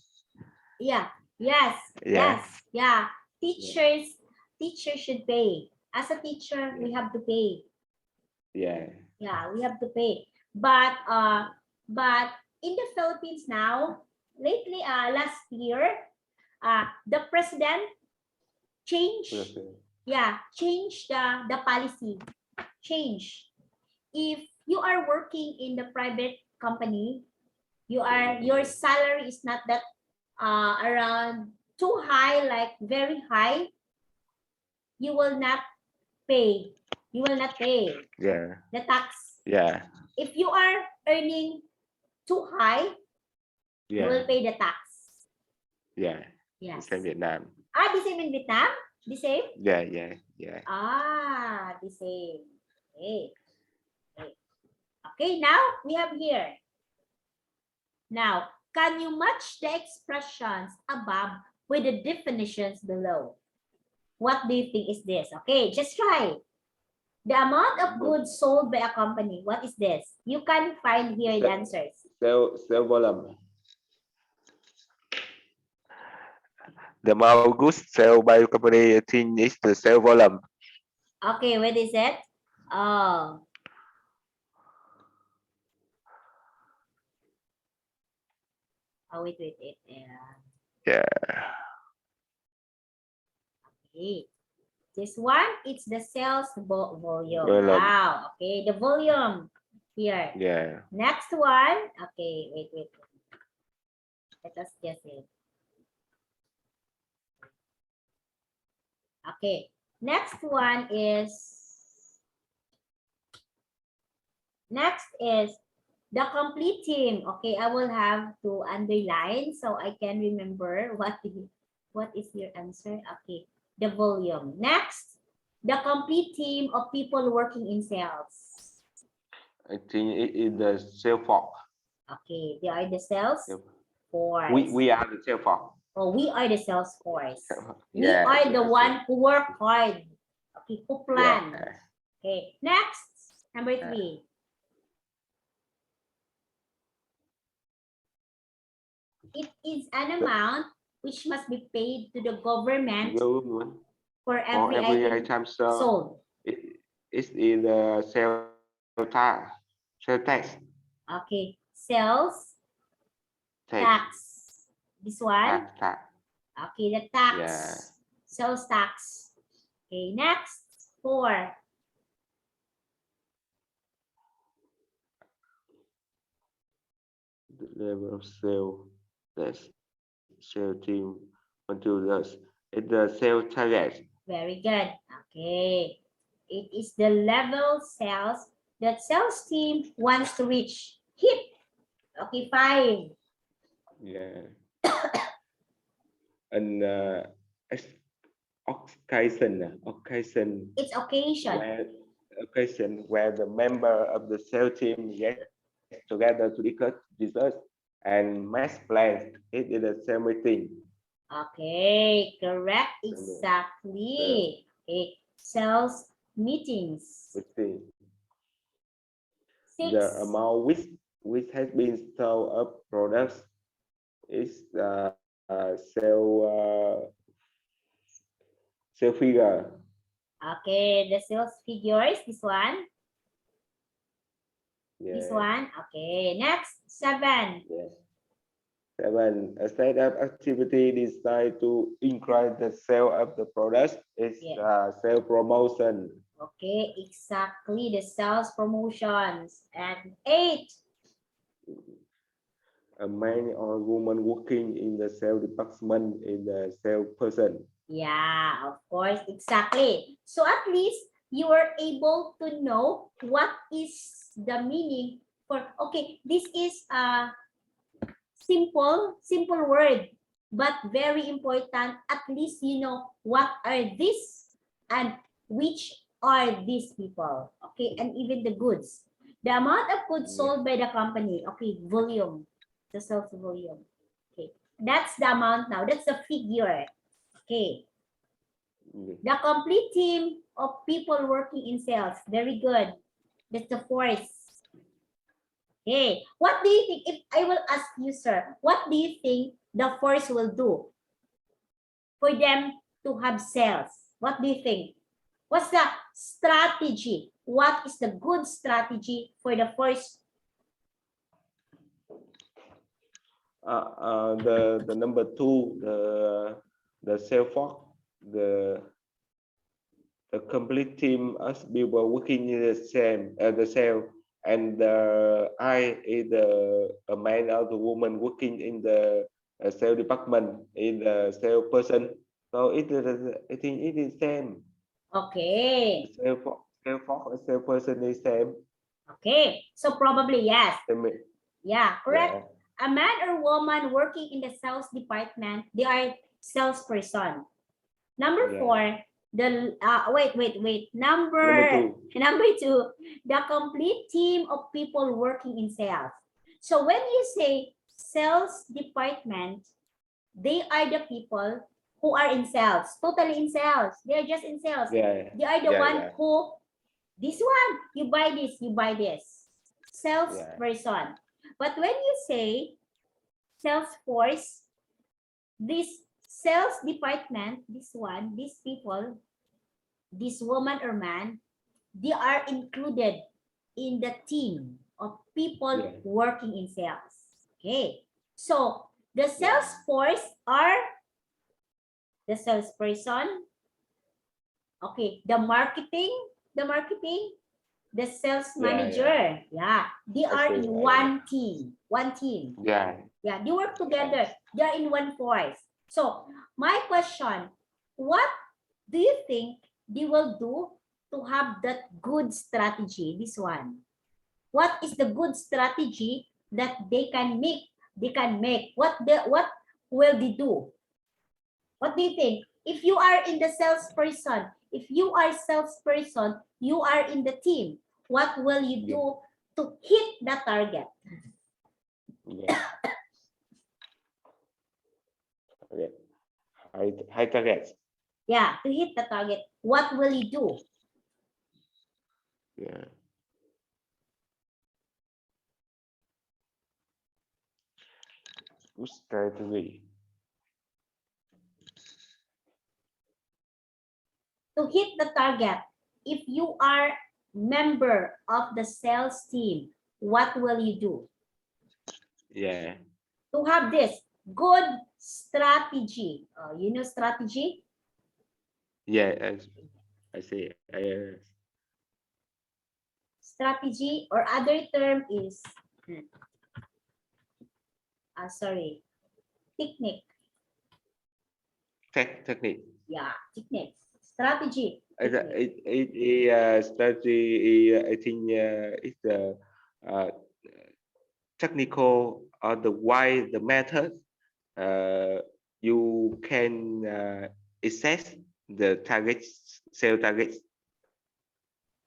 B: Yeah. Yes. Yes. Yeah. Teachers should pay. As a teacher, we have to pay.
A: Yeah.
B: Yeah, we have to pay. But in the Philippines now, lately, last year, the president changed the policy. Change. If you are working in the private company, your salary is not that around too high, like very high. You will not pay. You will not pay the tax.
A: Yeah.
B: If you are earning too high, you will pay the tax.
A: Yeah.
B: Yes.
A: The same Vietnam.
B: The same in Vietnam? The same?
A: Yeah.
B: The same. Okay. Okay, now we have here. Now, can you match the expressions above with the definitions below? What do you think is this? Okay, just try. The amount of goods sold by a company. What is this? You can find here the answers.
A: Sell volume. The amount of goods sold by a company, I think, is the sale volume.
B: Okay, what is it? Oh. Oh, wait.
A: Yeah.
B: Okay. This one, it's the sales volume.
A: Volume.
B: Wow. Okay, the volume here.
A: Yeah.
B: Next one. Okay, wait. Let us guess it. Okay, next one is the complete team. Okay, I will have to underline so I can remember what is your answer. Okay, the volume. Next, the complete team of people working in sales.
A: I think it is the sales force.
B: Okay, they are the sales force.
A: We are the sales force.
B: Oh, we are the sales force.
A: Yeah,
B: we are the
A: yes,
B: one who work hard. Okay, who plan.
A: Yeah.
B: Okay, next, number 3. It is an amount which must be paid to the government for every item sold.
A: It's in the sales tax.
B: Okay, sales tax. This one.
A: Tax.
B: Okay, the tax.
A: Yeah.
B: Sales tax. Okay, next, 4.
A: The level of sale that sales team until this. It's the sales target.
B: Very good. Okay. It is the level sales that sales team wants to reach. Hit. Okay, 5.
A: Yeah. And occasion.
B: It's occasion.
A: Where the member of the sales team get together to discuss results and mass plans. It is the same meeting.
B: Okay, correct. Exactly. Okay, sales meetings. 6.
A: The amount which has been sold of products is sale figure.
B: Okay, the sales figures. This one.
A: Yeah.
B: This one. Okay, next, 7.
A: Yes. 7. A set of activity designed to increase the sale of the products is sale promotion.
B: Okay, exactly, the sales promotions. And 8.
A: A man or woman working in the sales department is the salesperson.
B: Yeah, of course, exactly. So at least you are able to know what is the meaning for, okay, this is a simple word, but very important. At least you know what are these and which are these people. Okay, and even the goods. The amount of goods sold by the company. Okay, volume. The sales volume. Okay, that's the amount now. That's the figure. Okay. The complete team of people working in sales. Very good. That's the force. Okay. What do you think, if I will ask you, sir, what do you think the force will do for them to have sales? What do you think? What's the strategy? What is the good strategy for the force?
A: The number 2, the sales force, the complete team of people working in the sale, and I is a man or the woman working in the sales department is the salesperson. So I think it is same.
B: Okay.
A: Sales force and salesperson is same.
B: Okay, so probably yes. Yeah, correct.
A: Yeah.
B: A man or woman working in the sales department, they are salesperson. Number 4, the wait. Number 2, the complete team of people working in sales. So when you say sales department, they are the people who are in sales, totally in sales. They are just in sales.
A: Yeah.
B: They are the one who, this one, you buy this. Salesperson. But when you say sales force, this sales department, this one, these people, this woman or man, they are included in the team of people working in sales. Okay. So the sales force are the salesperson, Okay, the marketing, the sales
A: Yeah,
B: manager. Yeah, they
A: I
B: are
A: see.
B: in one team. One team.
A: Yeah.
B: Yeah, they work together.
A: Yes.
B: They are in one force. So my question, what do you think they will do to have that good strategy? This one. What is the good strategy that they can make? They can make. What will they do? What do you think? If you are in the salesperson, if you are salesperson, you are in the team. What will you
A: Yeah.
B: do to hit the target?
A: Yeah. Okay. High target.
B: Yeah, to hit the target, what will you do?
A: Yeah. Good strategy.
B: To hit the target, if you are member of the sales team, what will you do?
A: Yeah.
B: To have this good strategy. You know strategy?
A: Yeah. I see.
B: Strategy or other term is, sorry, technique.
A: Technique.
B: Yeah, technique. Strategy.
A: It,
B: Technique.
A: strategy. I think it's the uh, technical or the why the method. You can assess the targets, sale targets.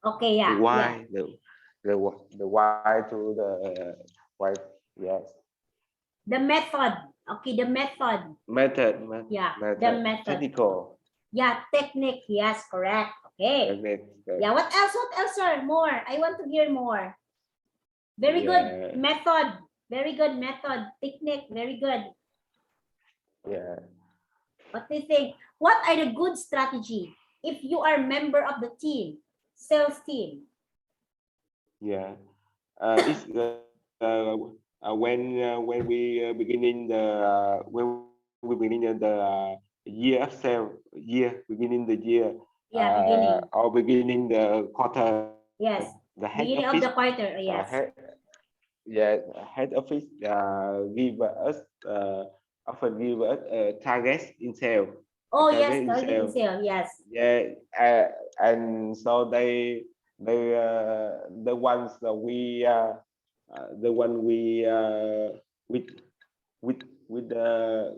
B: Okay,
A: The
B: yeah, yeah.
A: why, the why to the why. Yes.
B: The method. Okay, the method.
A: Method.
B: Yeah, the
A: Method.
B: method.
A: Technical.
B: Yeah, technique. Yes, correct. Okay.
A: Technique.
B: Yeah, what else? What else, sir? More. I want to hear more. Very good.
A: Yeah.
B: Method. Very good method. Technique. Very good.
A: Yeah.
B: What do you think? What are the good strategy if you are member of the team, sales team?
A: Yeah. It's when we beginning the when we beginning the year of sale year beginning the year
B: Yeah, beginning.
A: or beginning the quarter,
B: Yes.
A: the head
B: Beginning
A: office
B: of the quarter. Yes.
A: head, yeah, head office give us often give us targets in sale,
B: Oh, yes.
A: target in
B: Target in
A: sale.
B: sale. Yes.
A: Yeah, and so they the ones that we the one we with with the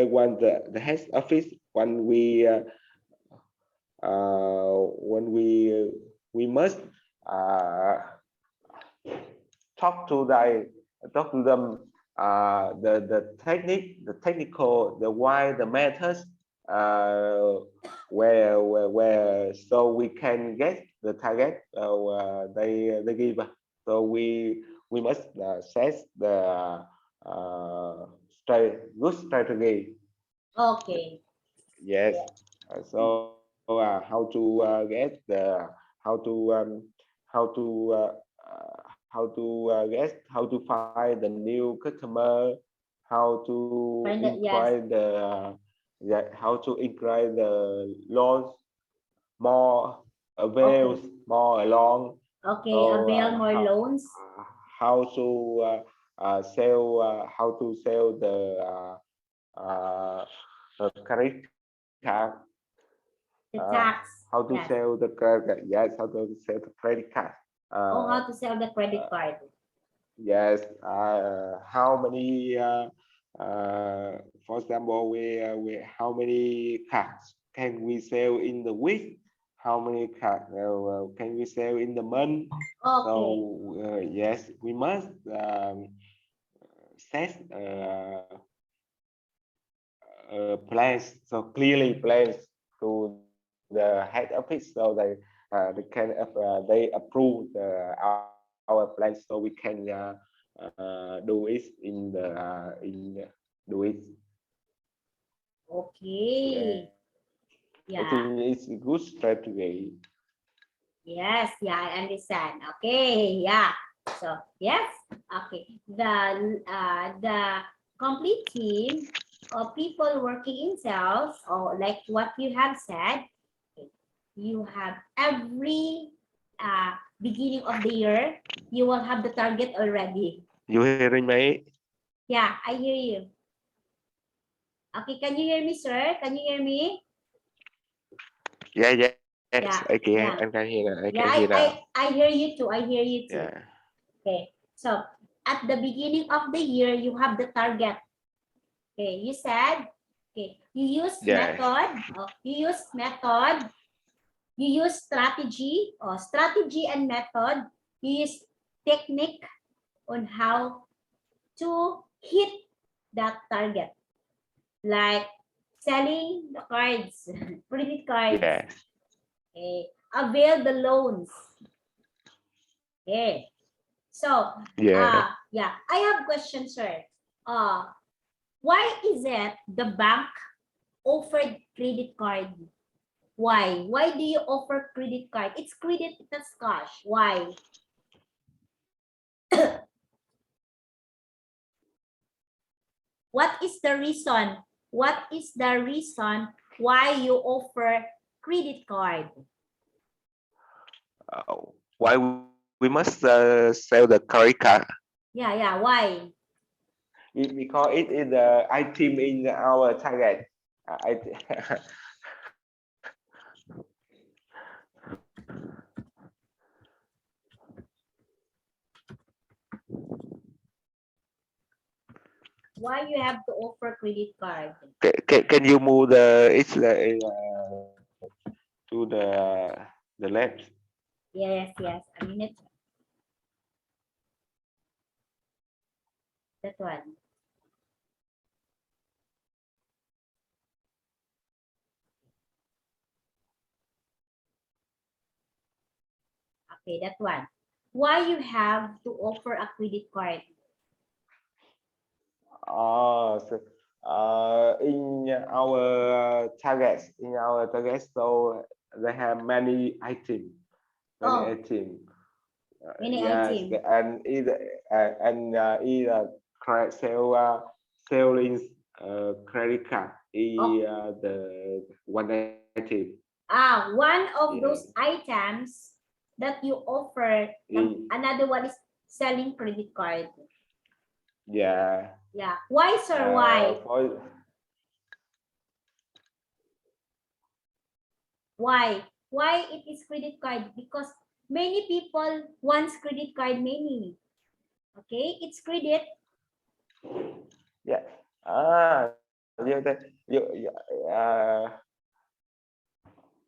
A: one the head office when when we must uh, talk to talk to them the technique, the technical, the why, the methods, uh, where so we can get the target they give us. So we must set the good strategy.
B: Okay.
A: Yes. So how to get the how to how to how to find the new customer, how to
B: Find that. Yes.
A: increase the yeah, how to increase the loans more avails
B: Okay.
A: more along.
B: Okay.
A: So
B: Avail more loans.
A: how to sell how to sell credit card,
B: The
A: uh,
B: tax.
A: how to
B: Yes.
A: sell the credit, yes, how to sell the credit card.
B: Oh,
A: Uh,
B: how to sell the credit card.
A: yes, how many, for example, how many cards can we sell in the week? How many cards can we sell in the month?
B: Okay.
A: So yes, we must set plans, so clearly plans to the head office, so they can they approve our plans, so we can do it in the do it. Yeah,
B: Okay.
A: I
B: Yeah.
A: think it's a good strategy.
B: Yes. Yeah, I understand. Okay. Yeah. So yes. Okay. The complete team of people working in sales, or like what you have said, you have every beginning of the year, you will have the target already.
A: You hearing me?
B: Yeah, I hear you. Okay, can you hear me, sir? Can you hear me?
A: Yeah, yes,
B: Yeah,
A: I can.
B: yeah.
A: I can hear. I
B: Yeah,
A: can hear now.
B: I hear you too. I hear you too.
A: Yeah.
B: Okay, so at the beginning of the year, you have the target. Okay, you said, okay, you use
A: Yes.
B: method, you use strategy, or strategy and method, you use technique on how to hit that target, like selling the cards, credit cards,
A: Yes.
B: okay, avail the loans. Okay, so
A: Yeah.
B: yeah, I have questions, sir. Why is it the bank offered credit card? Why? Why do you offer credit card? It's credit, that's cash. Why? What is the reason? What is the reason why you offer credit card?
A: Why we must sell the credit card?
B: Yeah, why?
A: Because it is the item in our target. I
B: Why you have to offer credit card?
A: can you move the it's to the left?
B: Yes, a minute. That one. Okay, that one. Why you have to offer a credit card?
A: Oh, so, in our target, so they have many items, many
B: Oh,
A: items.
B: many
A: Yes,
B: items.
A: either selling credit card
B: Oh,
A: is the one item.
B: one of
A: Yeah.
B: those items that you offer,
A: In,
B: another one is selling credit card.
A: yeah.
B: Yeah. Why, sir? Why?
A: For
B: Why? Why it is credit card? Because many people wants credit card, many. Okay, it's credit.
A: yeah.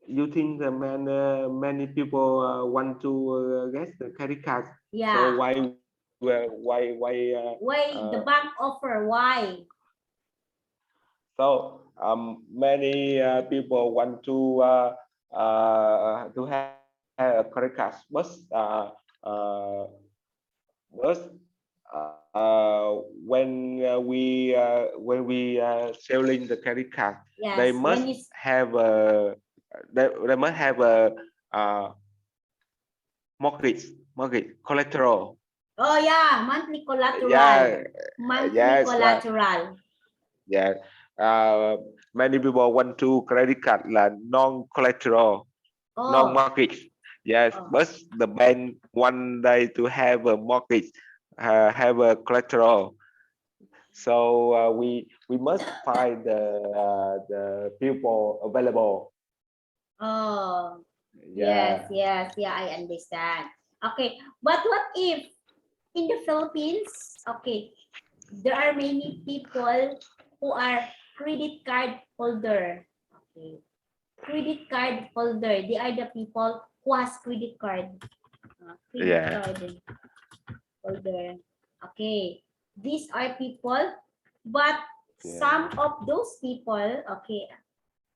A: You think the many people want to get the credit card. So
B: Yeah. Why the
A: uh,
B: bank offer? Why?
A: so many people want to have a credit card, uh, but when we selling the credit card, they
B: Yes.
A: must
B: When you
A: have a they must have a uh, mortgage collateral.
B: oh yeah, monthly collateral.
A: Yeah,
B: Monthly
A: yes,
B: collateral.
A: yeah. Uh, Many people want to credit card là non collateral, non
B: Oh,
A: mortgage. Yes,
B: oh.
A: but the bank one day to have a mortgage, have a collateral. So we must find the people available.
B: Oh. Yes,
A: Yeah.
B: yeah, I understand. Okay, but what if in the Philippines, okay, there are many people who are credit card holder. Okay, credit card holder. They are the people who has credit card. Credit
A: Yeah.
B: card holder. Okay, these are people, but
A: Yeah.
B: some of those people, okay,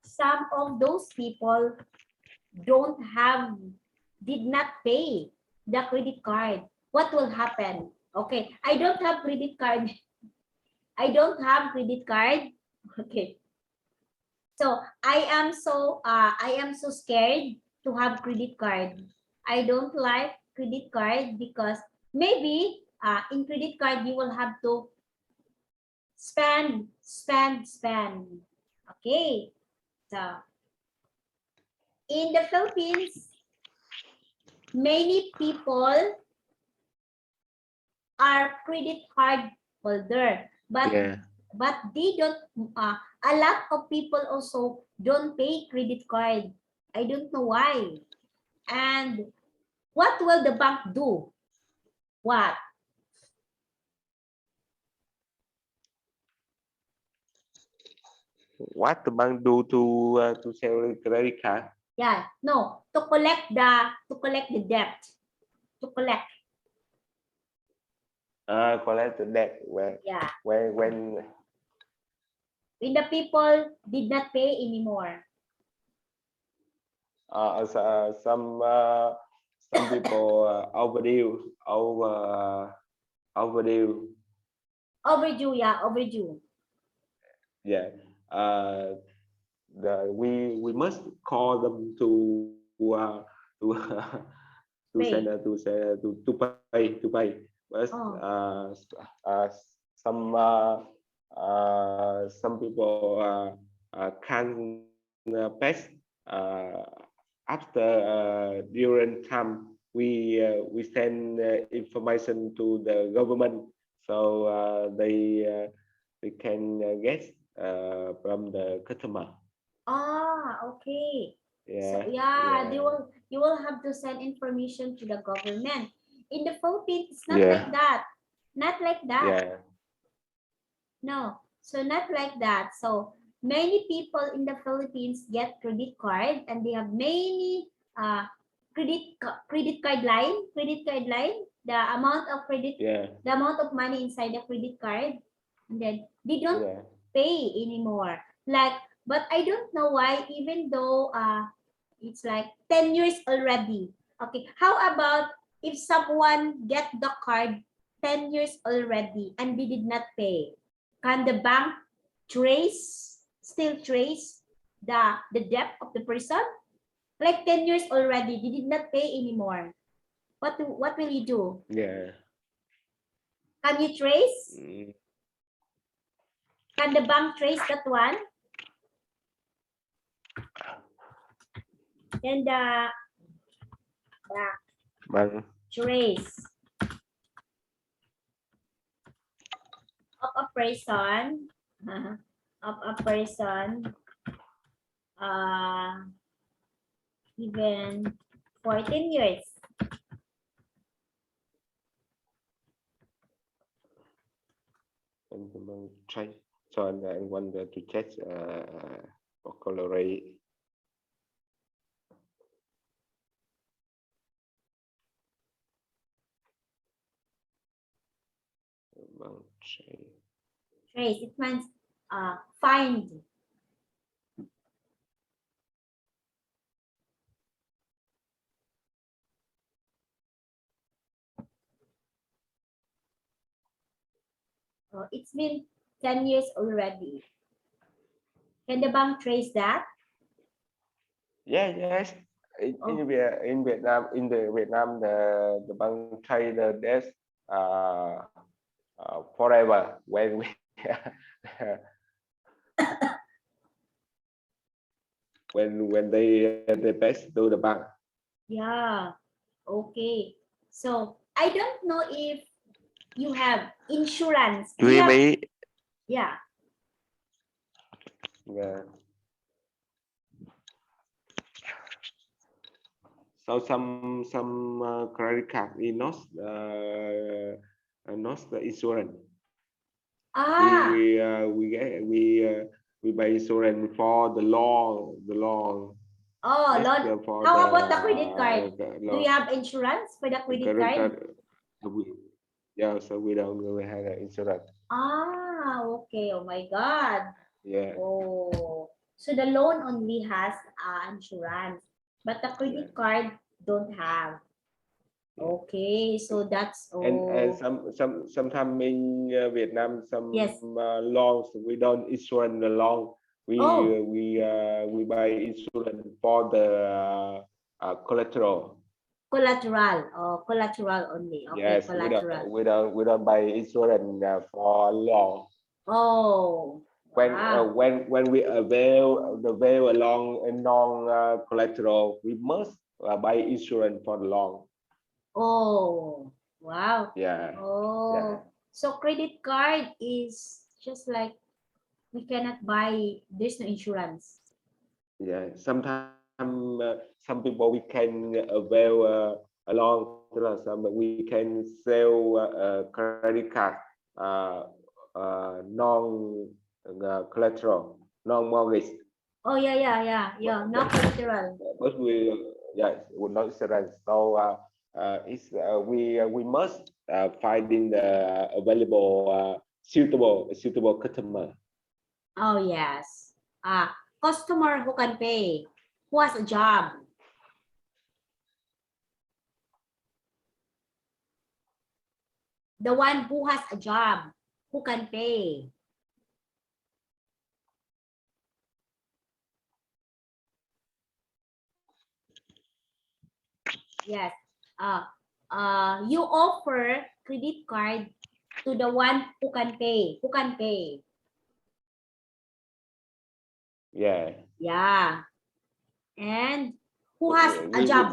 B: some of those people don't have, did not pay the credit card. What will happen? Okay, I don't have credit card. I don't have credit card. Okay. So I am so scared to have credit card. I don't like credit card because maybe in credit card you will have to spend. Okay. So in the Philippines, many people are credit card holder, but
A: Yeah.
B: they don't. A lot of people also don't pay credit card. I don't know why. And what will the bank do? What?
A: What the bank do to sell credit card?
B: Yeah, no, to collect the debt. To collect.
A: Collect the debt
B: Yeah.
A: when
B: When the people did not pay anymore.
A: some people overdue.
B: Overdue, yeah, overdue.
A: Yeah. We must call them to to
B: Pay.
A: send to pay. But
B: Oh.
A: uh, some people can pass after during time we send information to the government, so they can get from the customer.
B: Ah, okay. So
A: Yeah,
B: yeah,
A: yeah,
B: you will have to send information to the government. In the Philippines, it's not like
A: yeah,
B: that. Not like that.
A: yeah,
B: No. So not like that. So many people in the Philippines get credit card and they have many credit card line, the amount of credit,
A: yeah,
B: the amount of money inside the credit card, and then they don't
A: yeah,
B: pay anymore. Like, but I don't know why, even though it's like 10 years already. Okay, how about if someone get the card 10 years already and they did not pay? Can the bank still trace the debt of the person? Like 10 years already, they did not pay anymore. What will you do?
A: yeah.
B: Can you trace?
A: Mm.
B: Can the bank trace that one? Then the
A: Vâng.
B: trace of a person of a person uh even 14 years.
A: And vâng, check. So I want to check vocabulary. Vâng, check.
B: Trace, it means find. It's been 10 years already. Can the bank trace that?
A: Yeah, yes. In Vietnam, the bank trade the debt uh, forever when we when they pass to the bank.
B: Yeah. Okay. So I don't know if you have insurance. Do you have?
A: Dreamy.
B: Yeah.
A: Yeah. So some credit card is not the insurance.
B: Ah.
A: We buy insurance for the law
B: Oh,
A: yes
B: Lord.
A: for
B: How
A: the
B: about the credit card? Do you
A: law
B: have insurance for the
A: the
B: credit
A: credit
B: card?
A: card yeah, so we don't really have insurance.
B: Ah, okay. Oh my God.
A: Yeah,
B: Oh. So the loan only has insurance, but the
A: yeah,
B: credit card don't have.
A: yeah.
B: Okay, so that's
A: And
B: oh
A: sometimes in Vietnam some
B: yes.
A: laws we don't insurance the loan.
B: Oh,
A: We buy insurance for the collateral.
B: collateral. Oh, collateral only. Okay,
A: Yes,
B: collateral.
A: we don't buy insurance for law.
B: Oh, Wow.
A: when we avail the avail along a non collateral, we must buy insurance for the long.
B: Oh, wow.
A: Yeah, yeah,
B: Oh, so credit card is just like we cannot buy, there's no insurance.
A: yeah. Sometimes some people we can avail along, tức là some we can sell credit card uh, non collateral, non mortgage.
B: Oh, yeah. No collateral.
A: But we yeah would not insurance. So it's we must finding the available suitable customer.
B: Oh, yes. Customer who can pay, who has a job. The one who has a job, who can pay. Yes. You offer credit card to the one who can pay. Who can pay?
A: Yeah,
B: Yeah. And who has a
A: we
B: job?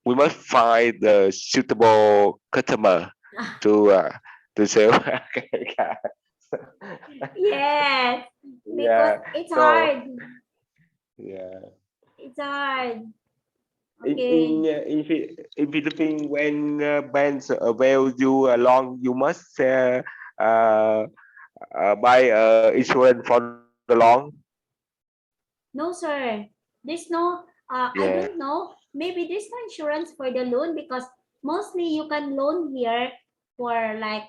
A: we must find the suitable customer to sell.
B: Yes, because
A: Yeah.
B: it's
A: So
B: hard.
A: yeah.
B: It's hard.
A: In
B: Okay.
A: in Philippines, when banks avail you along, you must buy insurance for the long.
B: No, sir. There's no, I
A: Yeah,
B: don't know. Maybe there's no insurance for the loan because mostly you can loan here for like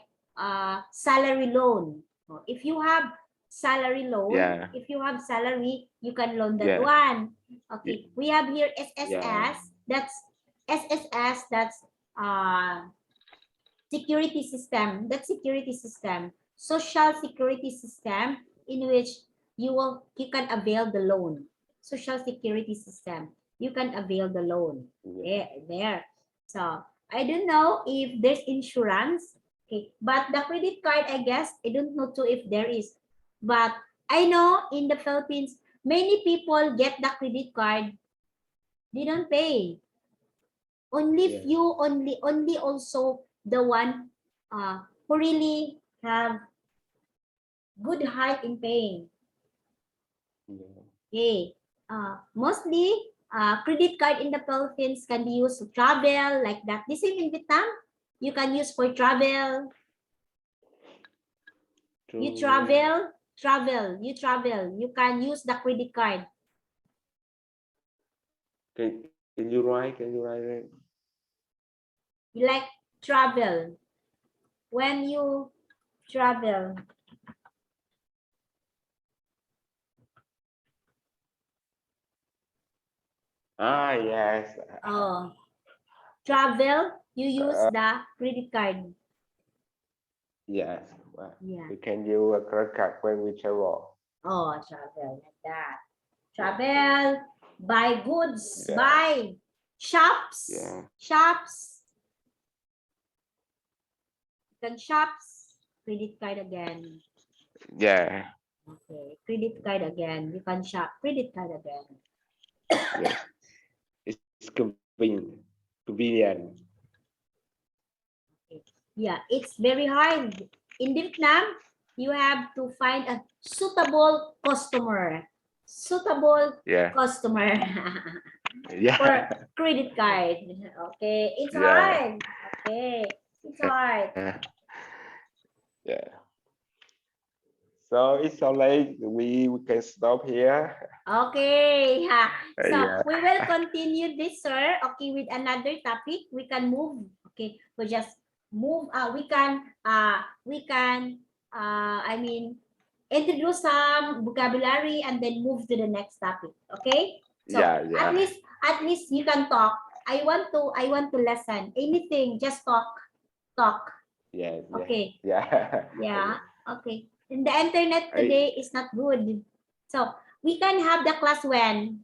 B: salary loan. If you have salary loan,
A: yeah,
B: if you have salary, you can loan that
A: yeah,
B: one.
A: y-
B: Okay. We have here
A: yeah,
B: SSS. That's SSS. That's security system. That security system, social security system, in which you can avail the loan. Social security system, you can avail the loan.
A: yeah,
B: There. So I don't know if there's insurance. Okay, but the credit card, I guess I don't know too if there is. But I know in the Philippines, many people get the credit card. They don't pay. Only
A: yeah,
B: few, only also the one who really have good heart in paying.
A: yeah,
B: Okay. Mostly credit card in the Philippines can be used to travel like that. The same in Vietnam, you can use for travel. You
A: to
B: travel, you can use the credit card.
A: can you write it?
B: You like travel. When you travel,
A: Yes.
B: oh, travel, you use
A: Uh,
B: the credit card.
A: yes. Well,
B: Yeah.
A: we can use a credit card when we travel.
B: Oh, travel like that. Travel, buy goods,
A: Yeah,
B: buy shops,
A: yeah,
B: shops, then shops, credit card again.
A: yeah,
B: Okay, credit card again. You can shop, credit card again.
A: yes. It's convenient.
B: Okay. Yeah, it's very hard. In Vietnam, you have to find a suitable customer. Suitable
A: Yeah,
B: customer for
A: yeah,
B: credit card. Okay, it's
A: yeah,
B: hard. Okay, it's hard.
A: yeah, yeah. So it's so late. We can stop here.
B: Okay. Yeah. So
A: Yeah,
B: we will continue this, sir. Okay, with another topic. We can move. Okay, we just move. I mean, introduce some vocabulary and then move to the next topic. Okay. So
A: yeah,
B: at
A: yeah.
B: least you can talk. I want to listen. Anything, just talk. Talk.
A: Yeah, yeah,
B: Okay.
A: yeah.
B: Yeah. Okay. And the internet
A: I
B: today is not good. So we can have the class when?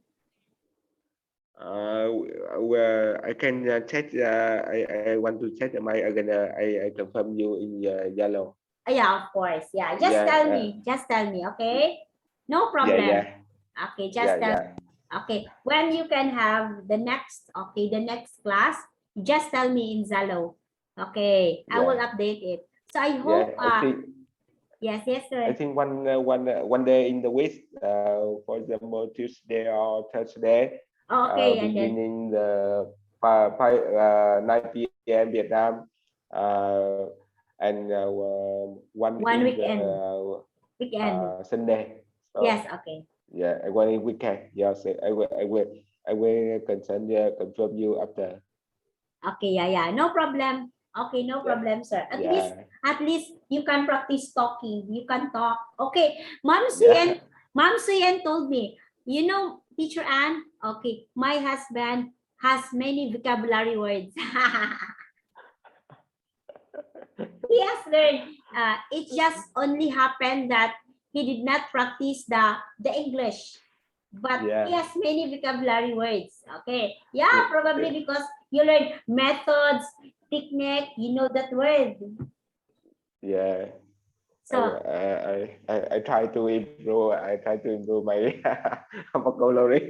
A: well, I can check. I want to check my agenda. I confirm you in yellow.
B: Yeah, of course. Yeah, just tell me. Just tell me. Okay. No problem.
A: yeah,
B: Okay, just tell.
A: yeah.
B: Okay, when you can have the next, okay, the next class, just tell me in Zalo. Okay, I will
A: Yeah,
B: update it. So I
A: yeah.
B: hope,
A: I think
B: yes,
A: I
B: sir.
A: think one day in the week, for example, Tuesday or Thursday,
B: Okay, and then
A: beginning the 9 p.m. Vietnam, and 1
B: one
A: in the
B: weekend, weekend.
A: Sunday. So
B: Yes, okay.
A: yeah, one in weekend. Yes, I will confirm you after.
B: Okay, yeah, yeah. No problem. Okay, no
A: Yeah,
B: problem, sir.
A: yeah,
B: At least you can practice talking. You can talk. Okay, Mom
A: yeah.
B: Suyen, Mom Suyen told me, you know, Teacher Ann, okay, my husband has many vocabulary words. He has learned. It just only happened that he did not practice the English, but he
A: Yeah,
B: has many vocabulary words. Okay, yeah,
A: yeah,
B: probably because you learn methods, technique. You know that word.
A: yeah. I,
B: So
A: I try to improve. I try to improve my vocabulary.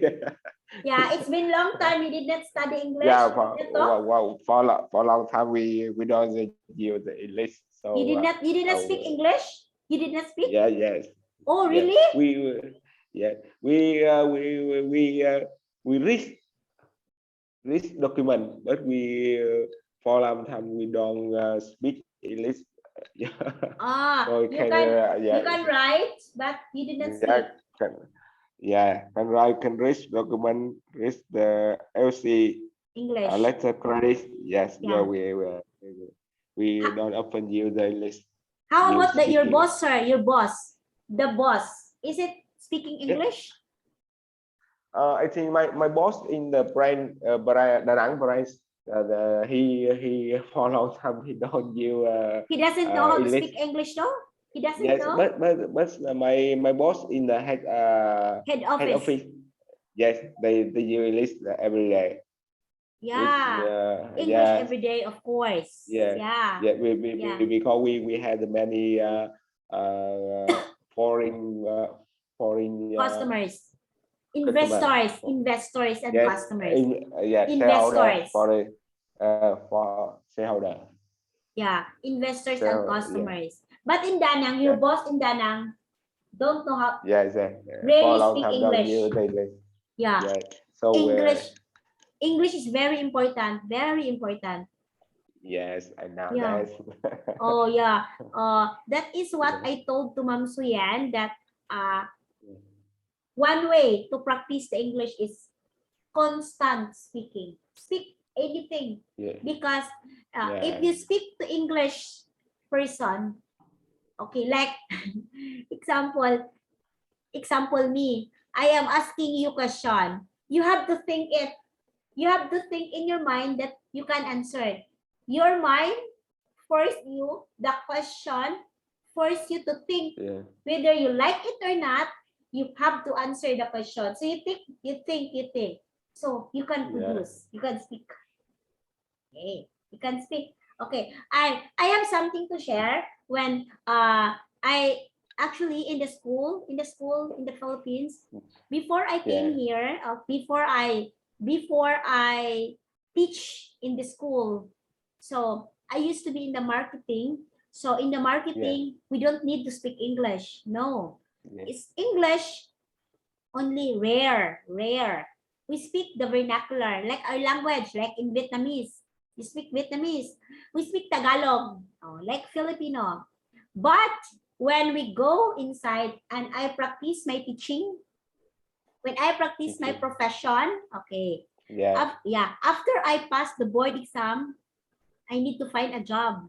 B: yeah, it's been long time you did not study English.
A: Yeah,
B: You did not talk.
A: for a long time we don't use the English. So
B: You did not speak English. You did not speak.
A: yeah, yes,
B: Oh,
A: yeah.
B: really?
A: Yeah, we read document, but for a long time we don't speak English. Yeah,
B: Ah,
A: so we can
B: you
A: yeah,
B: can write, but you did not
A: yeah,
B: speak.
A: can, yeah, can write, can read document, read the LC
B: English.
A: letter credit. Yes, yeah,
B: Yeah.
A: we don't often use the English.
B: How
A: You
B: about your
A: speaking.
B: boss, sir? Your boss, the boss, is it speaking
A: Yeah,
B: English?
A: I think my boss in the brand, Da Nang branch, he for a long time he don't use
B: He doesn't know how to
A: English.
B: speak English, though. He doesn't
A: Yes,
B: know.
A: but my boss in the
B: Head
A: head
B: office.
A: office. Yes, they use English every day. With
B: Yeah. English
A: yeah,
B: every day, of course.
A: yeah,
B: Yeah.
A: yeah.
B: Yeah.
A: Because we had many foreign
B: Customers,
A: customer.
B: investors, and
A: Yes,
B: customers.
A: yeah, shareholder
B: Investors.
A: for shareholder.
B: Yeah. Investors and
A: So yeah,
B: customers. But in Danang, your
A: yeah,
B: boss in Danang don't know how,
A: yes, for a
B: rarely
A: long
B: speak
A: time don't use
B: English.
A: the English.
B: Yeah.
A: Yeah, so
B: English. English is very important. Very important.
A: yes, and now
B: Yeah.
A: that's
B: Oh yeah. That is what I told to Ma'am Suyan that uh one way to practice the English is constant speaking. Speak anything
A: yeah,
B: because if
A: yeah,
B: you speak to English person, okay, like example, me, I am asking you question. You have to think it. You have to think in your mind that you can answer. Your mind force you the question, force you to think
A: yeah,
B: whether you like it or not. You have to answer the question. So you think. So you can
A: yeah,
B: produce. You can speak. Okay, you can speak. Okay, I have something to share. When I actually in the school in the Philippines, before I came
A: yeah,
B: here, before I teach in the school, so I used to be in the marketing. So in the
A: yeah,
B: marketing, we don't need to speak English. No,
A: yeah,
B: it's English only rare. We speak the vernacular, like our language, like in Vietnamese. You speak Vietnamese. We speak Tagalog, like Filipino. But when we go inside and I practice my teaching, when I practice my
A: teaching.
B: profession, okay,
A: Yeah,
B: yeah, after I pass the board exam, I need to find a job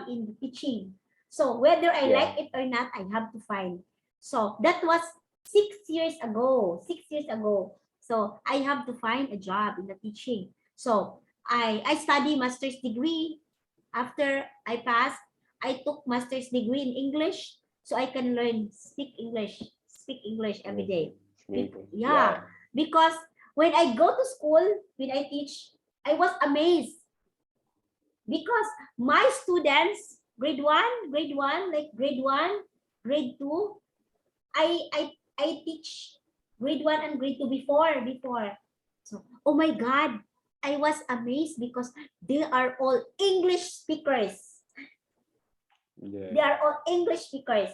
B: in teaching. So whether I
A: yeah,
B: like it or not, I have to find. So that was 6 years ago. 6 years ago. So I have to find a job in the teaching. So I study master's degree. After I passed, I took master's degree in English so I can learn speak English every day.
A: yeah,
B: Yeah, because when I go to school, when I teach, I was amazed because my students grade one, like grade one, grade two. I teach grade one and grade two before. So, oh my God, I was amazed because they are all English speakers. They
A: Yeah.
B: are all English speakers,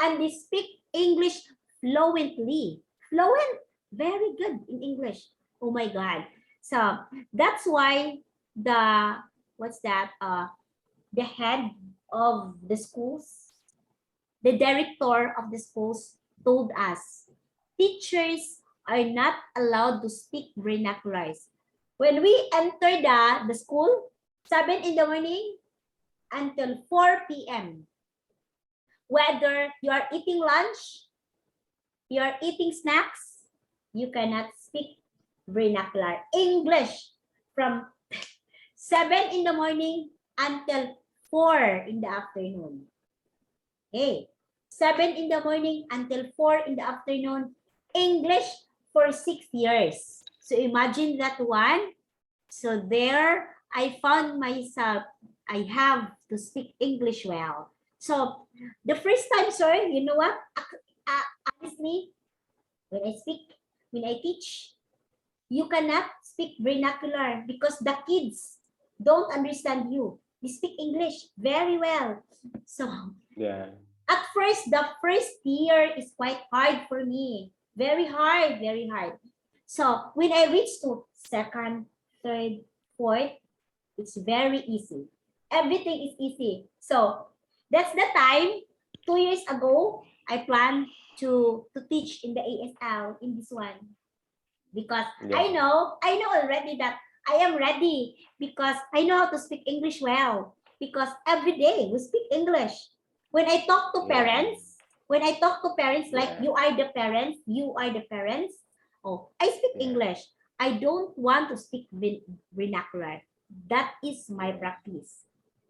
B: and they speak English fluently. Fluent, very good in English. Oh my God. So that's why the what's that? The head of the schools, the director of the schools told us teachers are not allowed to speak vernaculars. When we enter the school, 7 in the morning until 4 p.m., whether you are eating lunch, you are eating snacks, you cannot speak vernacular English from 7 in the morning until 4 in the afternoon. Okay. 7 in the morning until 4 in the afternoon, English for 6 years. So imagine that one. So there, I found myself, I have to speak English well. So the first time, sir, you know what? Honestly, when I teach, you cannot speak vernacular because the kids don't understand you. You speak English very well. So
A: Yeah.
B: at first, the first year is quite hard for me. Very hard, very hard. So when I reach to second, third, fourth, it's very easy. Everything is easy. So that's the time, 2 years ago, I plan to teach in the ASL in this one. Because
A: Yeah.
B: I know already that I am ready because I know how to speak English well. Because every day we speak English. When I talk to
A: Yeah.
B: parents, like
A: Yeah.
B: you are the parents, oh, I speak
A: Yeah.
B: English. I don't want to speak vernacular. That is my
A: Yeah.
B: practice.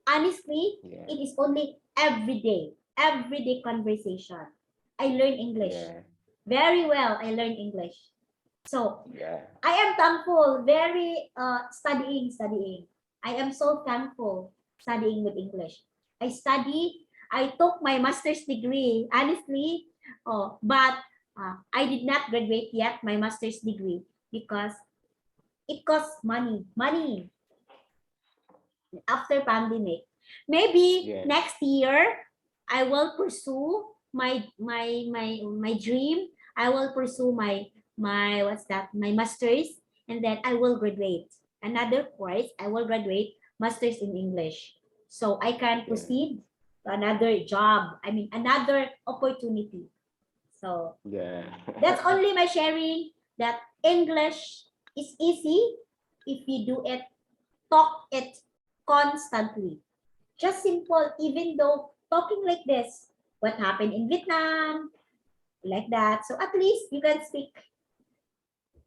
B: Honestly,
A: Yeah.
B: it is only everyday conversation. I learn English.
A: Yeah.
B: Very well, I learn English. So
A: Yeah.
B: I am thankful, very studying. I am so thankful studying with English. I took my master's degree, honestly, but I did not graduate yet my master's degree because it costs money after pandemic. Maybe
A: Yeah.
B: next year I will pursue my dream. I will pursue my what's that? My masters, and then I will graduate. Another course, I will graduate masters in English. So I can
A: Yeah.
B: proceed to another job. I mean another opportunity. So
A: Yeah.
B: that's only my sharing that English is easy if you do it, talk it constantly. Just simple, even though talking like this, what happened in Vietnam, like that. So at least you can speak.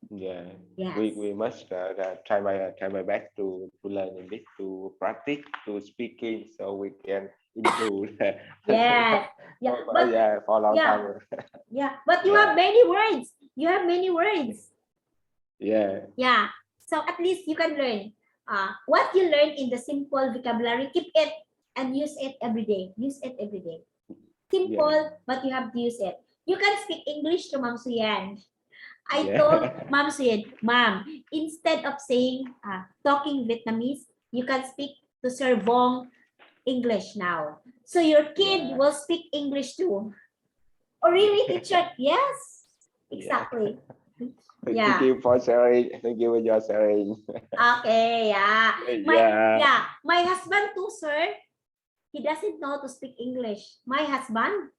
A: Yeah.
B: Yes.
A: We must try my best to learn English, to practice, to speaking, so we can improve.
B: Yes. Yeah. But
A: Yeah, for a long
B: yeah.
A: time.
B: Yeah. But you have
A: Yeah.
B: many words. You have many words.
A: Yeah.
B: Yeah. So at least you can learn. What you learn in the simple vocabulary, keep it and use it every day. Use it every day.
A: Yeah.
B: Simple, but you have to use it. You can speak English to Ma'am Suyan. I told
A: Yeah.
B: Ma'am Suyan, Ma'am, instead of saying talking Vietnamese, you can speak to Sir Vong English now. So your kid
A: Yeah.
B: will speak English too. Oh, really, teacher? Yes,
A: Yeah.
B: exactly.
A: Thank
B: Yeah.
A: you for sharing. Thank you for your sharing.
B: Okay, yeah.
A: Yeah.
B: My husband too, sir. He doesn't know to speak English. My husband,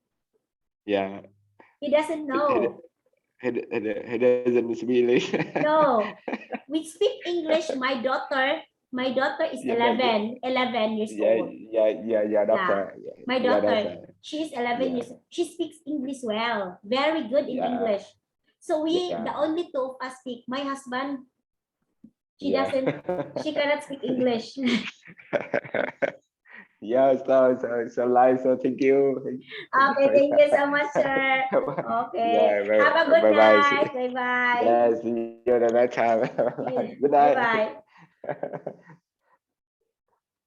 A: Yeah.
B: he doesn't
A: He, he,
B: know.
A: he doesn't speak.
B: No, we speak English. My daughter is
A: Yeah, but
B: 11 years
A: yeah,
B: old.
A: yeah,
B: Yeah.
A: doctor. Yeah,
B: My
A: yeah,
B: daughter,
A: doctor.
B: she is 11
A: Yeah,
B: years. She speaks English well. Very good in
A: yeah,
B: English. So the
A: yeah,
B: only two of us speak. My husband,
A: yeah.
B: she cannot speak English.
A: Yeah, so live. So thank you. Thank you
B: Okay,
A: for
B: thank you
A: that.
B: so much, sir. Okay.
A: Yeah,
B: Have a good
A: bye bye.
B: night. Bye-bye.
A: Yeah, see you the next time. Good night.
B: Bye-bye.